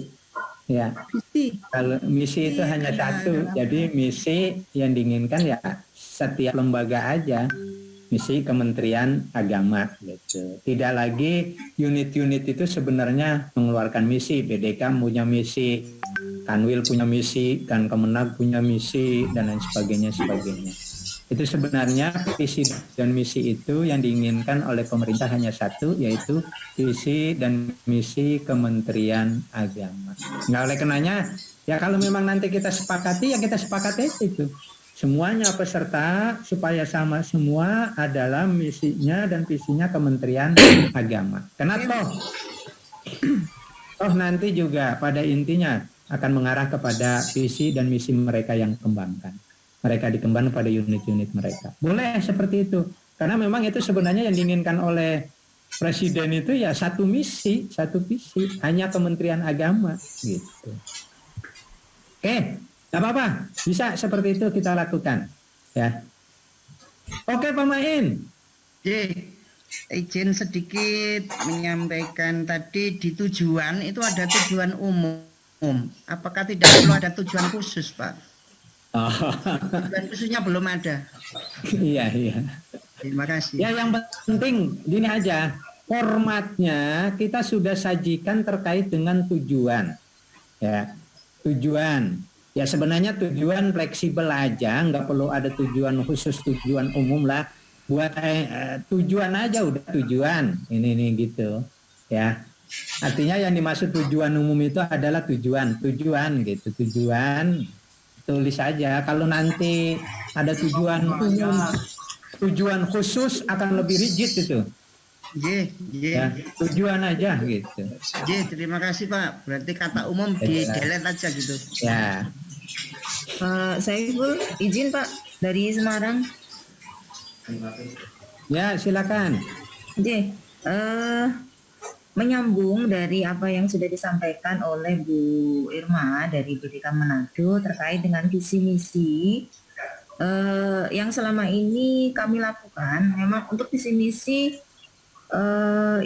Ya. Visi. Kalau misi itu hanya satu. Jadi misi yang diinginkan ya setiap lembaga aja, misi Kementerian Agama gitu. Tidak lagi unit-unit itu sebenarnya mengeluarkan misi. BDK punya misi, Kanwil punya misi, dan Kemenag punya misi, dan lain sebagainya. Itu sebenarnya visi dan misi itu yang diinginkan oleh pemerintah hanya satu, yaitu visi dan misi Kementerian Agama. Nggak oleh kenanya, ya kalau memang nanti kita sepakati, ya kita sepakati itu. Semuanya peserta supaya sama semua adalah misinya dan visinya Kementerian Agama. Karena toh nanti juga pada intinya akan mengarah kepada visi dan misi mereka yang kembangkan. Mereka dikembangkan pada unit-unit mereka. Boleh seperti itu. Karena memang itu sebenarnya yang diinginkan oleh Presiden itu ya satu misi, satu visi. Hanya Kementerian Agama gitu. Oke. Gak apa-apa, bisa seperti itu kita lakukan, ya. Oke, Pak Main. Izin sedikit menyampaikan tadi di tujuan itu ada tujuan umum. Apakah tidak perlu ada tujuan khusus, Pak? Tujuan khususnya belum ada. Iya. Terima kasih. Ya, yang penting gini aja, formatnya kita sudah sajikan terkait dengan tujuan, ya. Tujuan. Ya sebenarnya tujuan fleksibel aja, nggak perlu ada tujuan khusus, tujuan umum lah. Buat tujuan aja udah tujuan, ini gitu, ya. Artinya yang dimaksud tujuan umum itu adalah tujuan gitu, tujuan. Tulis aja. Kalau nanti ada tujuan umum, tujuan khusus akan lebih rigid itu. Ya, tujuan aja gitu. Terima kasih Pak. Berarti kata umum di delete aja gitu. Ya. Saiful, izin Pak dari Semarang. Ya, silakan. Menyambung dari apa yang sudah disampaikan oleh Bu Irma dari BDK Manado terkait dengan visi misi yang selama ini kami lakukan. Memang untuk visi misi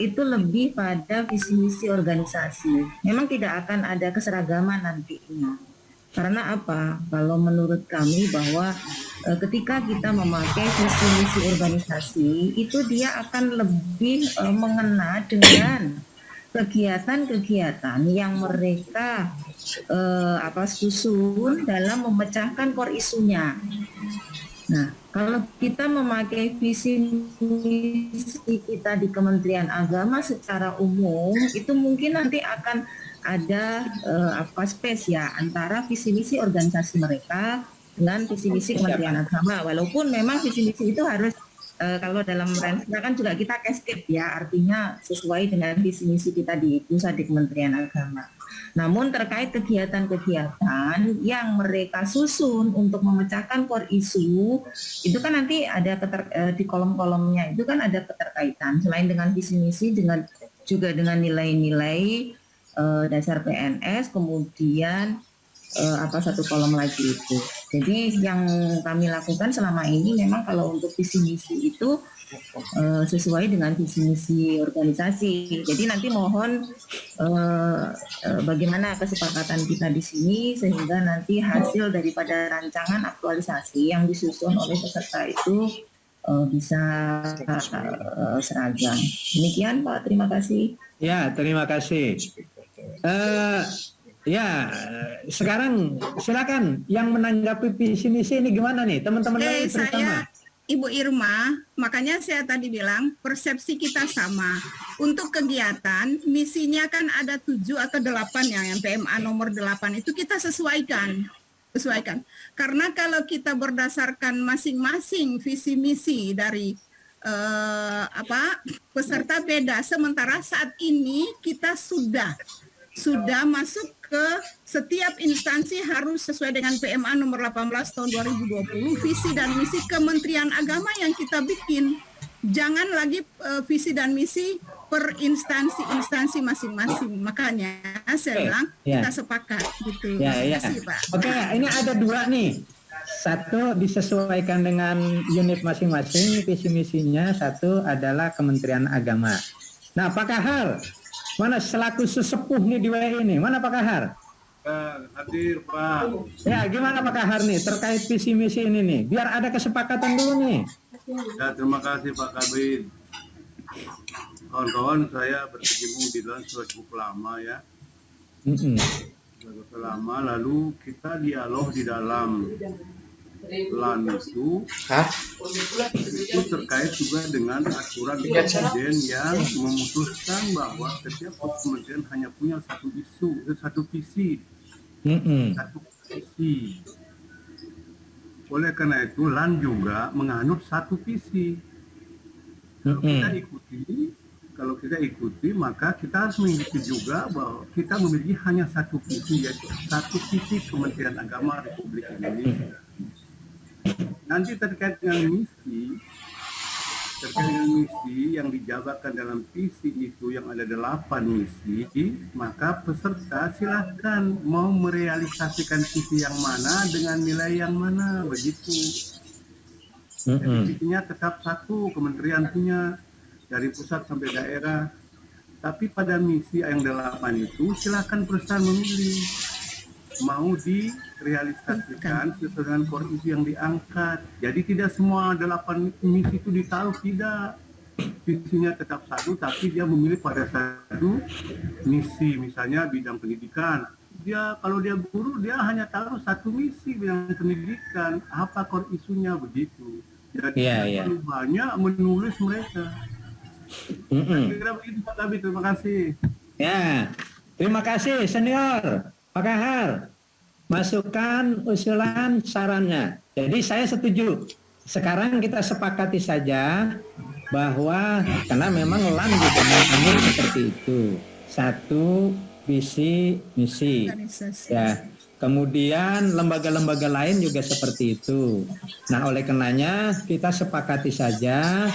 itu lebih pada visi misi organisasi. Memang tidak akan ada keseragaman nantinya. Karena apa? Kalau menurut kami bahwa ketika kita memakai visi misi organisasi itu dia akan lebih mengena dengan kegiatan-kegiatan yang mereka susun dalam memecahkan core isunya. Nah, kalau kita memakai visi misi kita di Kementerian Agama secara umum, itu mungkin nanti akan ada space ya antara visi misi organisasi mereka dengan visi misi Kementerian Agama. Walaupun memang visi misi itu harus kalau dalam Renstra kan juga kita cascade ya, artinya sesuai dengan visi misi kita di pusat di Kementerian Agama. Namun terkait kegiatan-kegiatan yang mereka susun untuk memecahkan core isu, itu kan nanti ada di kolom-kolomnya itu kan ada keterkaitan selain dengan visi misi juga dengan nilai-nilai dasar PNS, kemudian satu kolom lagi itu. Jadi yang kami lakukan selama ini memang kalau untuk visi misi itu sesuai dengan visi misi organisasi. Jadi nanti mohon bagaimana kesepakatan kita di sini sehingga nanti hasil daripada rancangan aktualisasi yang disusun oleh peserta itu bisa seragam. Demikian Pak, terima kasih. Ya, terima kasih. Ya, sekarang silakan yang menanggapi visi misi ini gimana nih teman-teman terutama. Ibu Irma, makanya saya tadi bilang persepsi kita sama. Untuk kegiatan, misinya kan ada 7 atau 8 yang PMA nomor 8 itu kita sesuaikan. Karena kalau kita berdasarkan masing-masing visi misi dari peserta beda, sementara saat ini kita sudah masuk ke setiap instansi harus sesuai dengan PMA nomor 18 tahun 2020, visi dan misi Kementerian Agama yang kita bikin. Jangan lagi visi dan misi per instansi masing-masing. Makanya saya bilang kita sepakat gitu. Terima kasih, Pak. Oke, ini ada 2 nih. Satu disesuaikan dengan unit masing-masing visi misinya, satu adalah Kementerian Agama. Nah, Pak Kahar, mana selaku sesepuh nih di WI ini? Mana Pak Kahar? Hadir Pak. Ya, gimana Pak Kahar nih terkait visi misi ini nih? Biar ada kesepakatan dulu nih. Ya, terima kasih Pak Kabid. Kawan-kawan, saya berkecimpung di dalam sudah cukup lama ya. Cukup lama, lalu kita dialog di dalam LAN itu terkait juga dengan aturan presiden yang memutuskan bahwa setiap kementerian hanya punya satu isu, satu visi, satu visi. Oleh karena itu LAN juga menganut satu visi. Kalau kita ikuti, maka kita harus mengikuti juga bahwa kita memiliki hanya satu visi, yaitu satu visi Kementerian Agama Republik Indonesia. Nanti terkait dengan misi yang dijabarkan dalam visi itu yang ada 8 misi, maka peserta silahkan mau merealisasikan visi yang mana dengan nilai yang mana, begitu. Jadi visinya tetap satu, kementerian punya dari pusat sampai daerah. Tapi pada misi yang 8 itu silahkan peserta memilih mau direalisasikan sesuai dengan core isu yang diangkat. Jadi tidak semua 8 misi itu ditaruh, tidak. Visinya tetap satu, tapi dia memilih pada satu misi. Misalnya bidang pendidikan. Kalau dia guru, dia hanya taruh satu misi bidang pendidikan. Apa core isunya, begitu. Jadi terlalu banyak menulis mereka. Kira-kira begitu Pak Kabid, terima kasih. Ya, terima kasih senior. Pak Kahar, masukkan usulan sarannya. Jadi saya setuju. Sekarang kita sepakati saja bahwa karena memang LAN juga mengambil seperti itu. Satu visi misi. Ya. Kemudian lembaga-lembaga lain juga seperti itu. Nah, oleh karenanya kita sepakati saja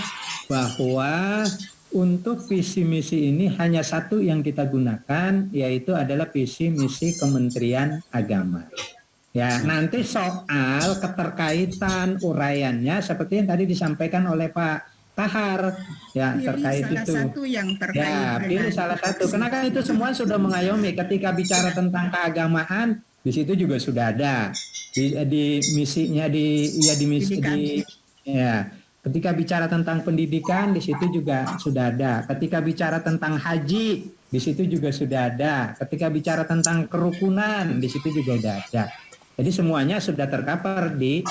bahwa untuk visi misi ini hanya satu yang kita gunakan, yaitu adalah visi misi Kementerian Agama. Ya, nanti soal keterkaitan uraiannya seperti yang tadi disampaikan oleh Pak Kahar, ya terkait itu. Satu yang terkait. Ya, pilih salah satu. Karena kan itu semua sudah mengayomi. Ketika bicara tentang keagamaan, di situ juga sudah ada di misinya ketika bicara tentang pendidikan, di situ juga sudah ada. Ketika bicara tentang haji, di situ juga sudah ada. Ketika bicara tentang kerukunan, di situ juga sudah ada. Jadi semuanya sudah tercover di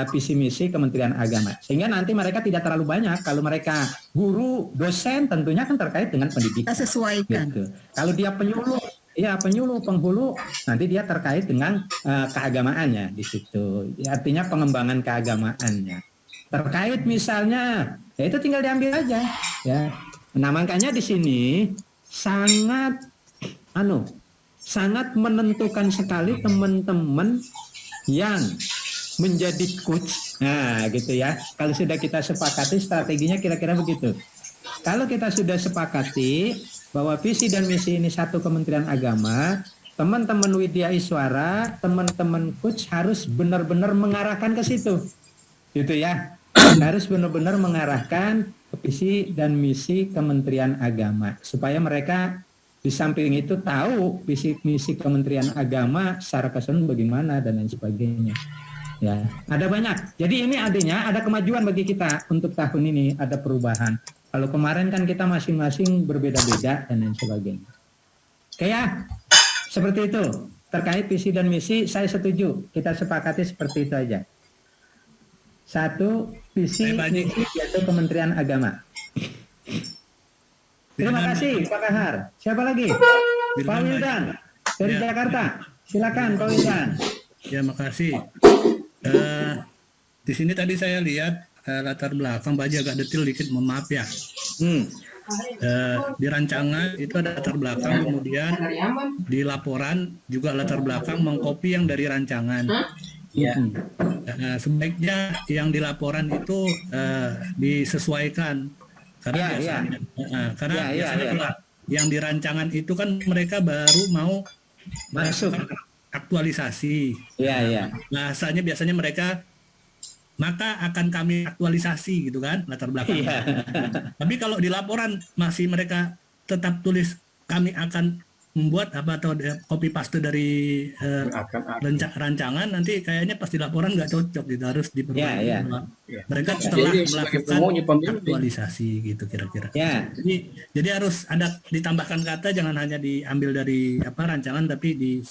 visi misi Kementerian Agama. Sehingga nanti mereka tidak terlalu banyak. Kalau mereka guru, dosen, tentunya kan terkait dengan pendidikan. Kita sesuaikan. Gitu. Kalau dia penyuluh, penghulu, nanti dia terkait dengan keagamaannya di situ. Artinya pengembangan keagamaannya. Terkait misalnya, ya itu tinggal diambil aja. Ya. Nah makanya di sini sangat menentukan sekali teman-teman yang menjadi coach. Nah, gitu ya. Kalau sudah kita sepakati strateginya kira-kira begitu. Kalau kita sudah sepakati bahwa visi dan misi ini satu Kementerian Agama, teman-teman Widya Iswara, teman-teman coach harus benar-benar mengarahkan ke situ. Gitu ya. Harus benar-benar mengarahkan ke visi dan misi Kementerian Agama supaya mereka di samping itu tahu visi misi Kementerian Agama secara keseluruhan bagaimana dan lain sebagainya. Ya, ada banyak. Jadi ini adanya ada kemajuan bagi kita untuk tahun ini, ada perubahan. Kalau kemarin kan kita masing-masing berbeda-beda dan lain sebagainya. Oke ya, seperti itu. Terkait visi dan misi, saya setuju. Kita sepakati seperti itu aja. Satu, visi misi yaitu Kementerian Agama. Terima kasih Pak Kahar. Siapa lagi? Pak Wildan dari Jakarta. Silakan Pak Wildan. Ya, makasih. Di sini tadi saya lihat latar belakang Pak Haji agak detail dikit, mohon maaf ya. Di rancangan itu ada latar belakang, kemudian di laporan juga latar belakang mengcopy yang dari rancangan. Sebaiknya yang di laporan itu disesuaikan karena biasanya yang di rancangan itu kan mereka baru mau masuk aktualisasi. Bahasanya biasanya mereka maka akan kami aktualisasi gitu kan latar belakang. Tapi kalau di laporan masih mereka tetap tulis kami akan membuat atau copy paste dari rancangan, nanti kayaknya pasti laporan nggak cocok gitu, harus diperbaiki. Mereka telah melakukan aktualisasi gitu kira-kira. Jadi harus ada ditambahkan kata, jangan hanya diambil dari rancangan tapi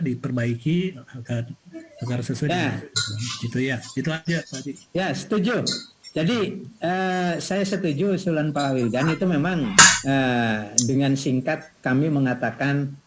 diperbaiki agar sesuai dengan itu ya. Itu aja Pak Haji. Ya, setuju. Jadi saya setuju usulan Pak Wildan itu memang dengan singkat kami mengatakan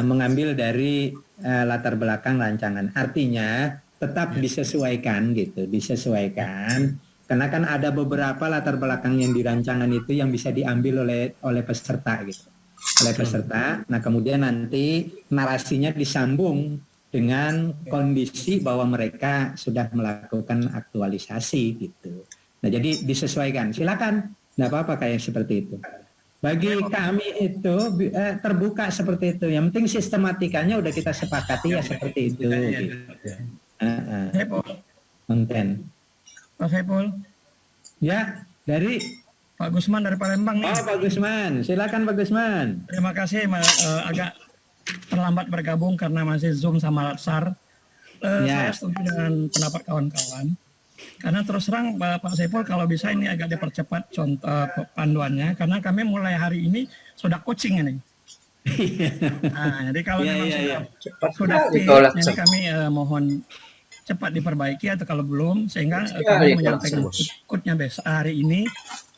mengambil dari latar belakang rancangan. Artinya tetap disesuaikan gitu, disesuaikan. Karena kan ada beberapa latar belakang yang di rancangan itu yang bisa diambil oleh peserta gitu, oleh peserta. Nah kemudian nanti narasinya disambung dengan kondisi bahwa mereka sudah melakukan aktualisasi gitu. Nah jadi disesuaikan. Silakan, nggak apa-apa kayak seperti itu. Bagi kami itu terbuka seperti itu. Yang penting sistematikanya udah kita sepakati ya seperti itu. Konten. Pak Saiful. Ya, dari Pak Gusman dari Palembang nih. Oh Pak Gusman, silakan Pak Gusman. Terima kasih, agak terlambat bergabung karena masih Zoom sama Latsar. Saya setuju dengan pendapat kawan-kawan. Karena terus terang Pak Saiful kalau bisa ini agak dipercepat contoh panduannya, karena kami mulai hari ini sudah coaching ini. Nah, jadi kalau memang sudah fit, jadi kami mohon cepat diperbaiki atau kalau belum sehingga kami menyampaikan ikutnya besok hari ini,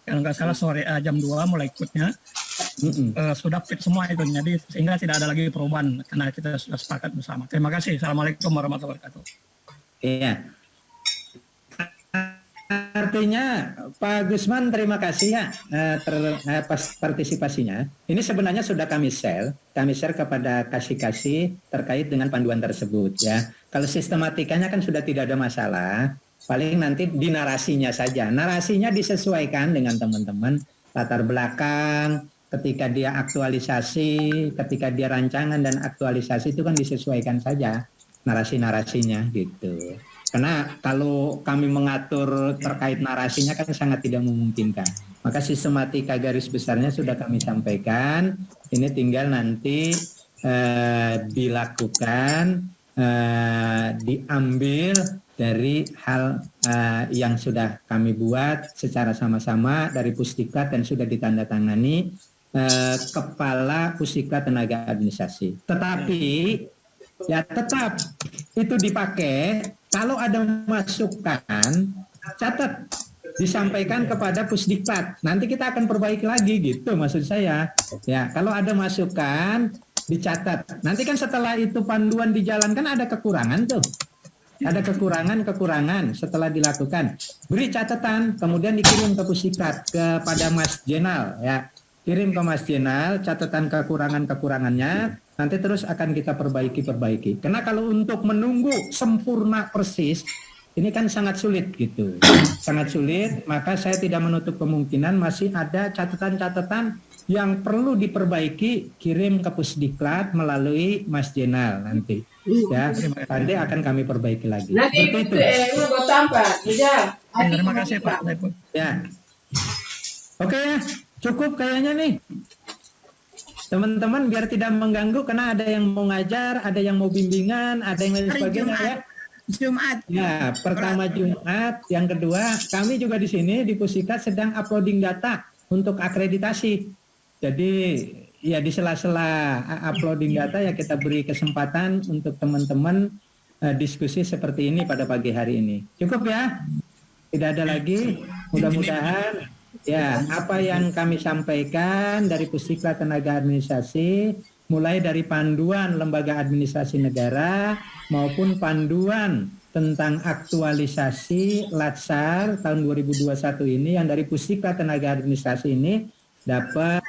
kalau nggak salah sore jam 2 mulai ikutnya. Sudah fit semua itu, jadi sehingga tidak ada lagi perubahan karena kita sudah sepakat bersama. Terima kasih. Assalamualaikum warahmatullahi wabarakatuh. Iya. Artinya Pak Gusman terima kasih ya partisipasinya. Ini sebenarnya sudah kami share kepada kasih terkait dengan panduan tersebut ya. Kalau sistematikanya kan sudah tidak ada masalah. Paling nanti di narasinya saja. Narasinya disesuaikan dengan teman-teman latar belakang. Ketika dia aktualisasi, ketika dia rancangan dan aktualisasi itu kan disesuaikan saja narasi-narasinya gitu. Karena kalau kami mengatur terkait narasinya kan sangat tidak memungkinkan. Maka sistematika garis besarnya sudah kami sampaikan. Ini tinggal nanti dilakukan, diambil dari hal yang sudah kami buat secara sama-sama dari Pusdiklat dan sudah ditandatangani Kepala Pusdiklat Tenaga Administrasi. Tetapi ya tetap itu dipakai kalau ada masukan, catat, disampaikan kepada Pusdiklat. Nanti kita akan perbaiki lagi gitu maksud saya. Ya, kalau ada masukan dicatat. Nanti kan setelah itu panduan dijalankan ada kekurangan tuh. Ada kekurangan setelah dilakukan. Beri catatan, kemudian dikirim ke Pusdiklat kepada Mas Jenal ya. Kirim ke Mas Jenal catatan kekurangannya, nanti terus akan kita perbaiki. Karena kalau untuk menunggu sempurna persis, ini kan sangat sulit gitu. Sangat sulit, maka saya tidak menutup kemungkinan masih ada catatan-catatan yang perlu diperbaiki, kirim ke Pusdiklat melalui Mas Jenal nanti. Ya, nanti akan kami perbaiki lagi. Seperti itu. Terima kasih Pak Saiful. Ya. Oke ya, cukup kayaknya nih. Teman-teman biar tidak mengganggu karena ada yang mau ngajar, ada yang mau bimbingan, ada yang lain sebagainya ya. Jumat. Ya, pertama Jumat, yang kedua kami juga di sini di Pusikat sedang uploading data untuk akreditasi. Jadi ya di sela-sela uploading data ya kita beri kesempatan untuk teman-teman diskusi seperti ini pada pagi hari ini. Cukup ya? Tidak ada lagi. Mudah-mudahan ya apa yang kami sampaikan dari Pusdiklat Tenaga Administrasi, mulai dari panduan Lembaga Administrasi Negara maupun panduan tentang aktualisasi Latsar tahun 2021 ini yang dari Pusdiklat Tenaga Administrasi ini dapat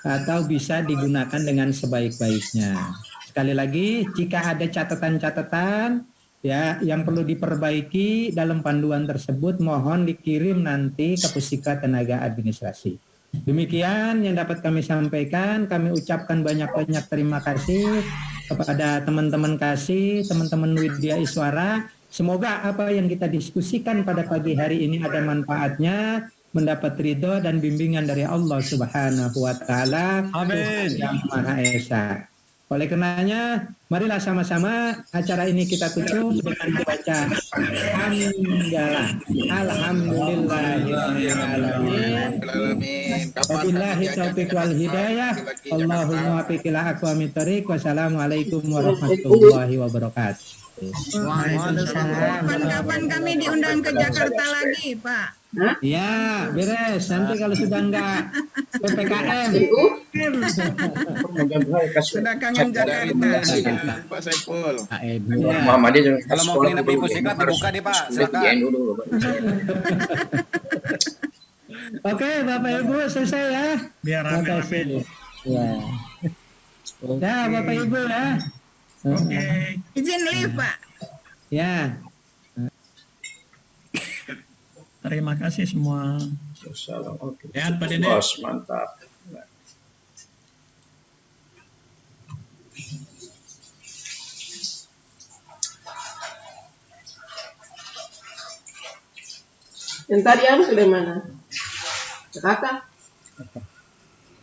atau bisa digunakan dengan sebaik-baiknya. Sekali lagi, jika ada catatan-catatan ya yang perlu diperbaiki dalam panduan tersebut, mohon dikirim nanti ke Pusdiklat Tenaga Administrasi. Demikian yang dapat kami sampaikan. Kami ucapkan banyak-banyak terima kasih kepada teman-teman Kasih, teman-teman Widya Iswara. Semoga apa yang kita diskusikan pada pagi hari ini ada manfaatnya, mendapat ridho dan bimbingan dari Allah Subhanahu wa taala. Amin. Yang Maha Esa. Oleh karenanya, marilah sama-sama acara ini kita tutup dengan membaca hamdalah. Alhamdulillahirrahmanirrahim. Wabillahi taufiq wal hidayah. Allahumma wafiq ila aqwamit thoriq. Wassalamualaikum warahmatullahi wabarakatuh. Kapan-kapan kami diundang ke Jakarta lagi, Pak. Ya, beres. Nanti kalau sudah enggak PPKM. Sudah kangen Jakarta. Pak Saiful. Kalau mau nginep di Pusdiklat dibuka nih Pak, silakan. Oke, Bapak Ibu selesai ya. Biar rame-rame. Ya. Ya, Bapak Ibu ya. Oke. Izin live, Pak. Ya. Terima kasih semua. Sehat Pak Dede. Bos, mantap. Yang tadi harus dari mana? Jakarta?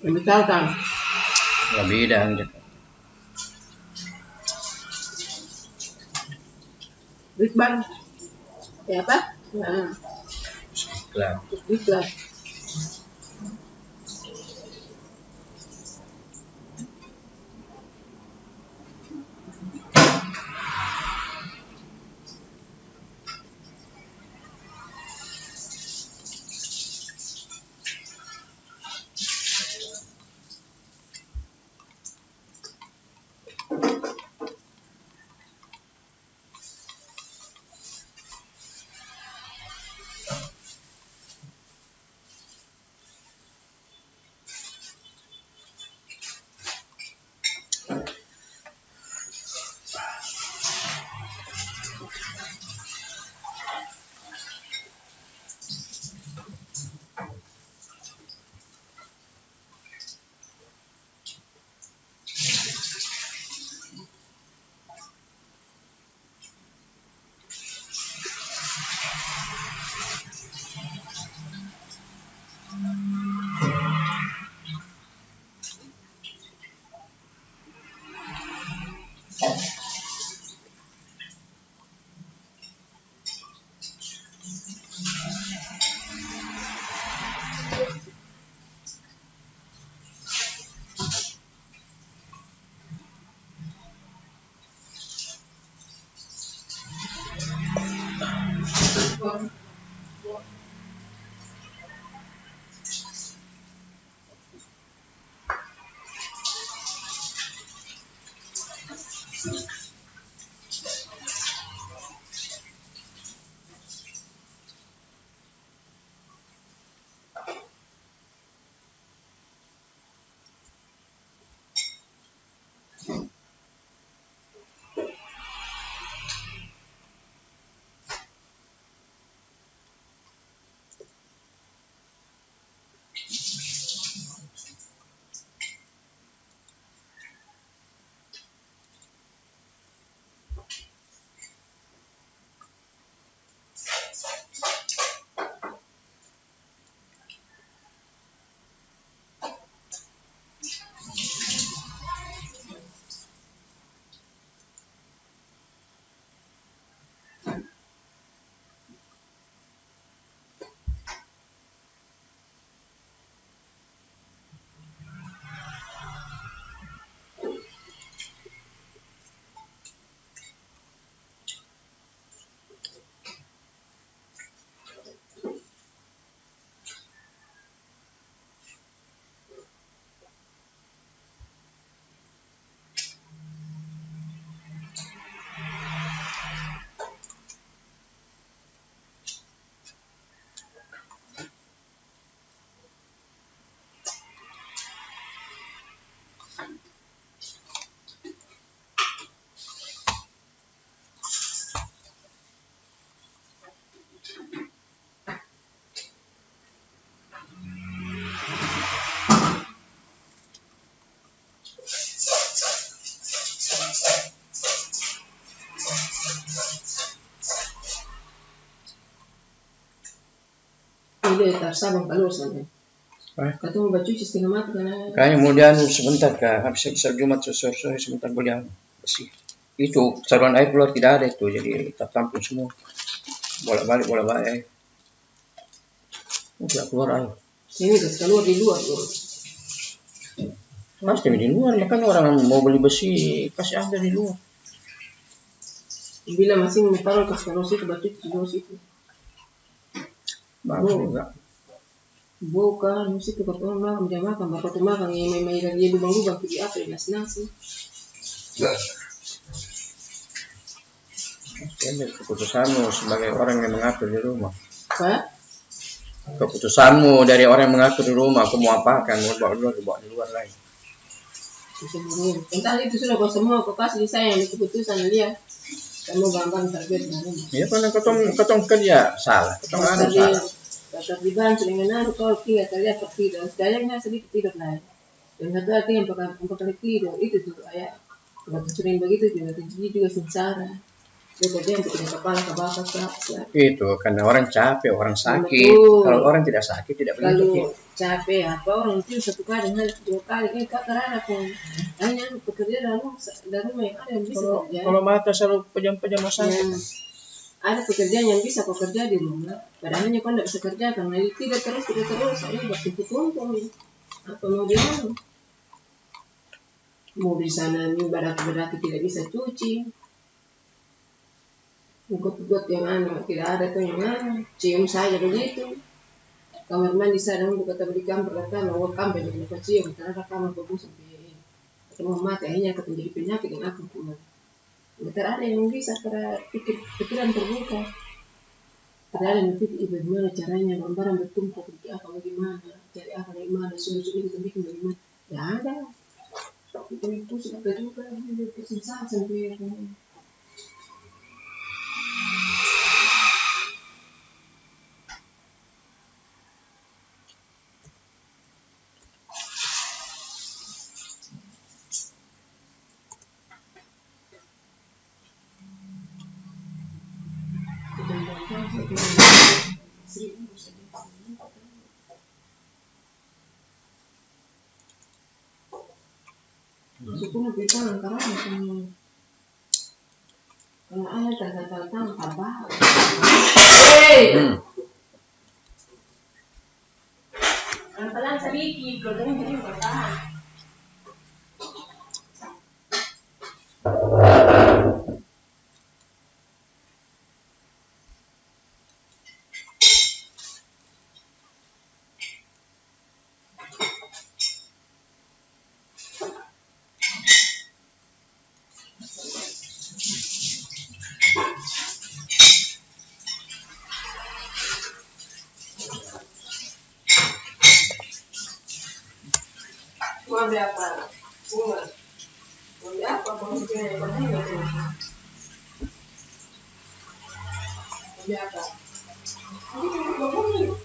Yang misalkan? Nggak bidang. Brisbane? Ya apa? Nah. Ikhlas. dia tar sabang kalau sampai. Ketemu baju cuci setengah mati karena. Kayaknya kemudian sebentar kak, habis Jumat sore sebentar boleh bersih. Itu saluran air keluar tidak ada itu, jadi tertampung semua. Bolak-balik. Tidak keluar air. Sini udah keluar di luar bro. Pasti di luar, makanya orang mau beli besi kasih ada di luar. Bila masih menaruh ke sekolah situ baju di situ. Bagus juga. Bukan, mesti tu kau makan jam makan, bapak tu makan yang memang dia lubang-lubang pergi apa ya nasi. Keputusanmu sebagai orang yang mengatur di rumah. Apa? Keputusanmu dari orang yang mengatur di rumah, aku mau apakan, mau bawa di luar lagi. Entah itu sudah kau semua kau kasih saya yang keputusan dia. Kamu gampang terbit dari rumah. Iya, karena ketong kerja salah, ketong ada salah. Bapak di bank dengan anak kau tinggal kerja tertidur, sayangnya sedikit tidur lain. Dan satu lagi yang pakai tidur itu tuh ayah. Kalau sering begitu juga sengsara. Dia kerja yang bikin kepala ke bawah Itu karena orang capek, orang sakit. Betul. Kalau orang tidak sakit tidak boleh sakit. Kalau capek apa orang itu satu kali, dua kali, kak terana pun. Hanya pekerja dalam rumah yang ada yang bisa kerja. Kalau mata selalu pejam-pejam sakit. Ada pekerjaan yang bisa kau kerja di rumah, padahal kau tidak bisa kerja karena tidak terus, saya bertumpuk-tumpuk. Apa mau dia mau di sana nih berarti tidak bisa cuci. Ikut yang tidak ada tuh yang cium saja begitu. Kamar mandi saya dong buka tabelikan pertama mau kamar jadi cium karena kamar bagus sampai ketemu mati akhirnya akan menjadi penyakit yang aku punya. Betul ada yang bisa pikiran terbuka. Ada yang berpikir bagaimana caranya barang bertumpuk apa bagaimana, cari apa bagaimana, solusi itu bikin bagaimana. Ya ada. Itu sudah juga kesusahan sampai Suku kita antara kalau ada tanda-tanda tambah. Pelan sedikit, kalau ini bertahan. Mau berapa? Bunga. Mau berapa? Mau berapa? Mau berapa?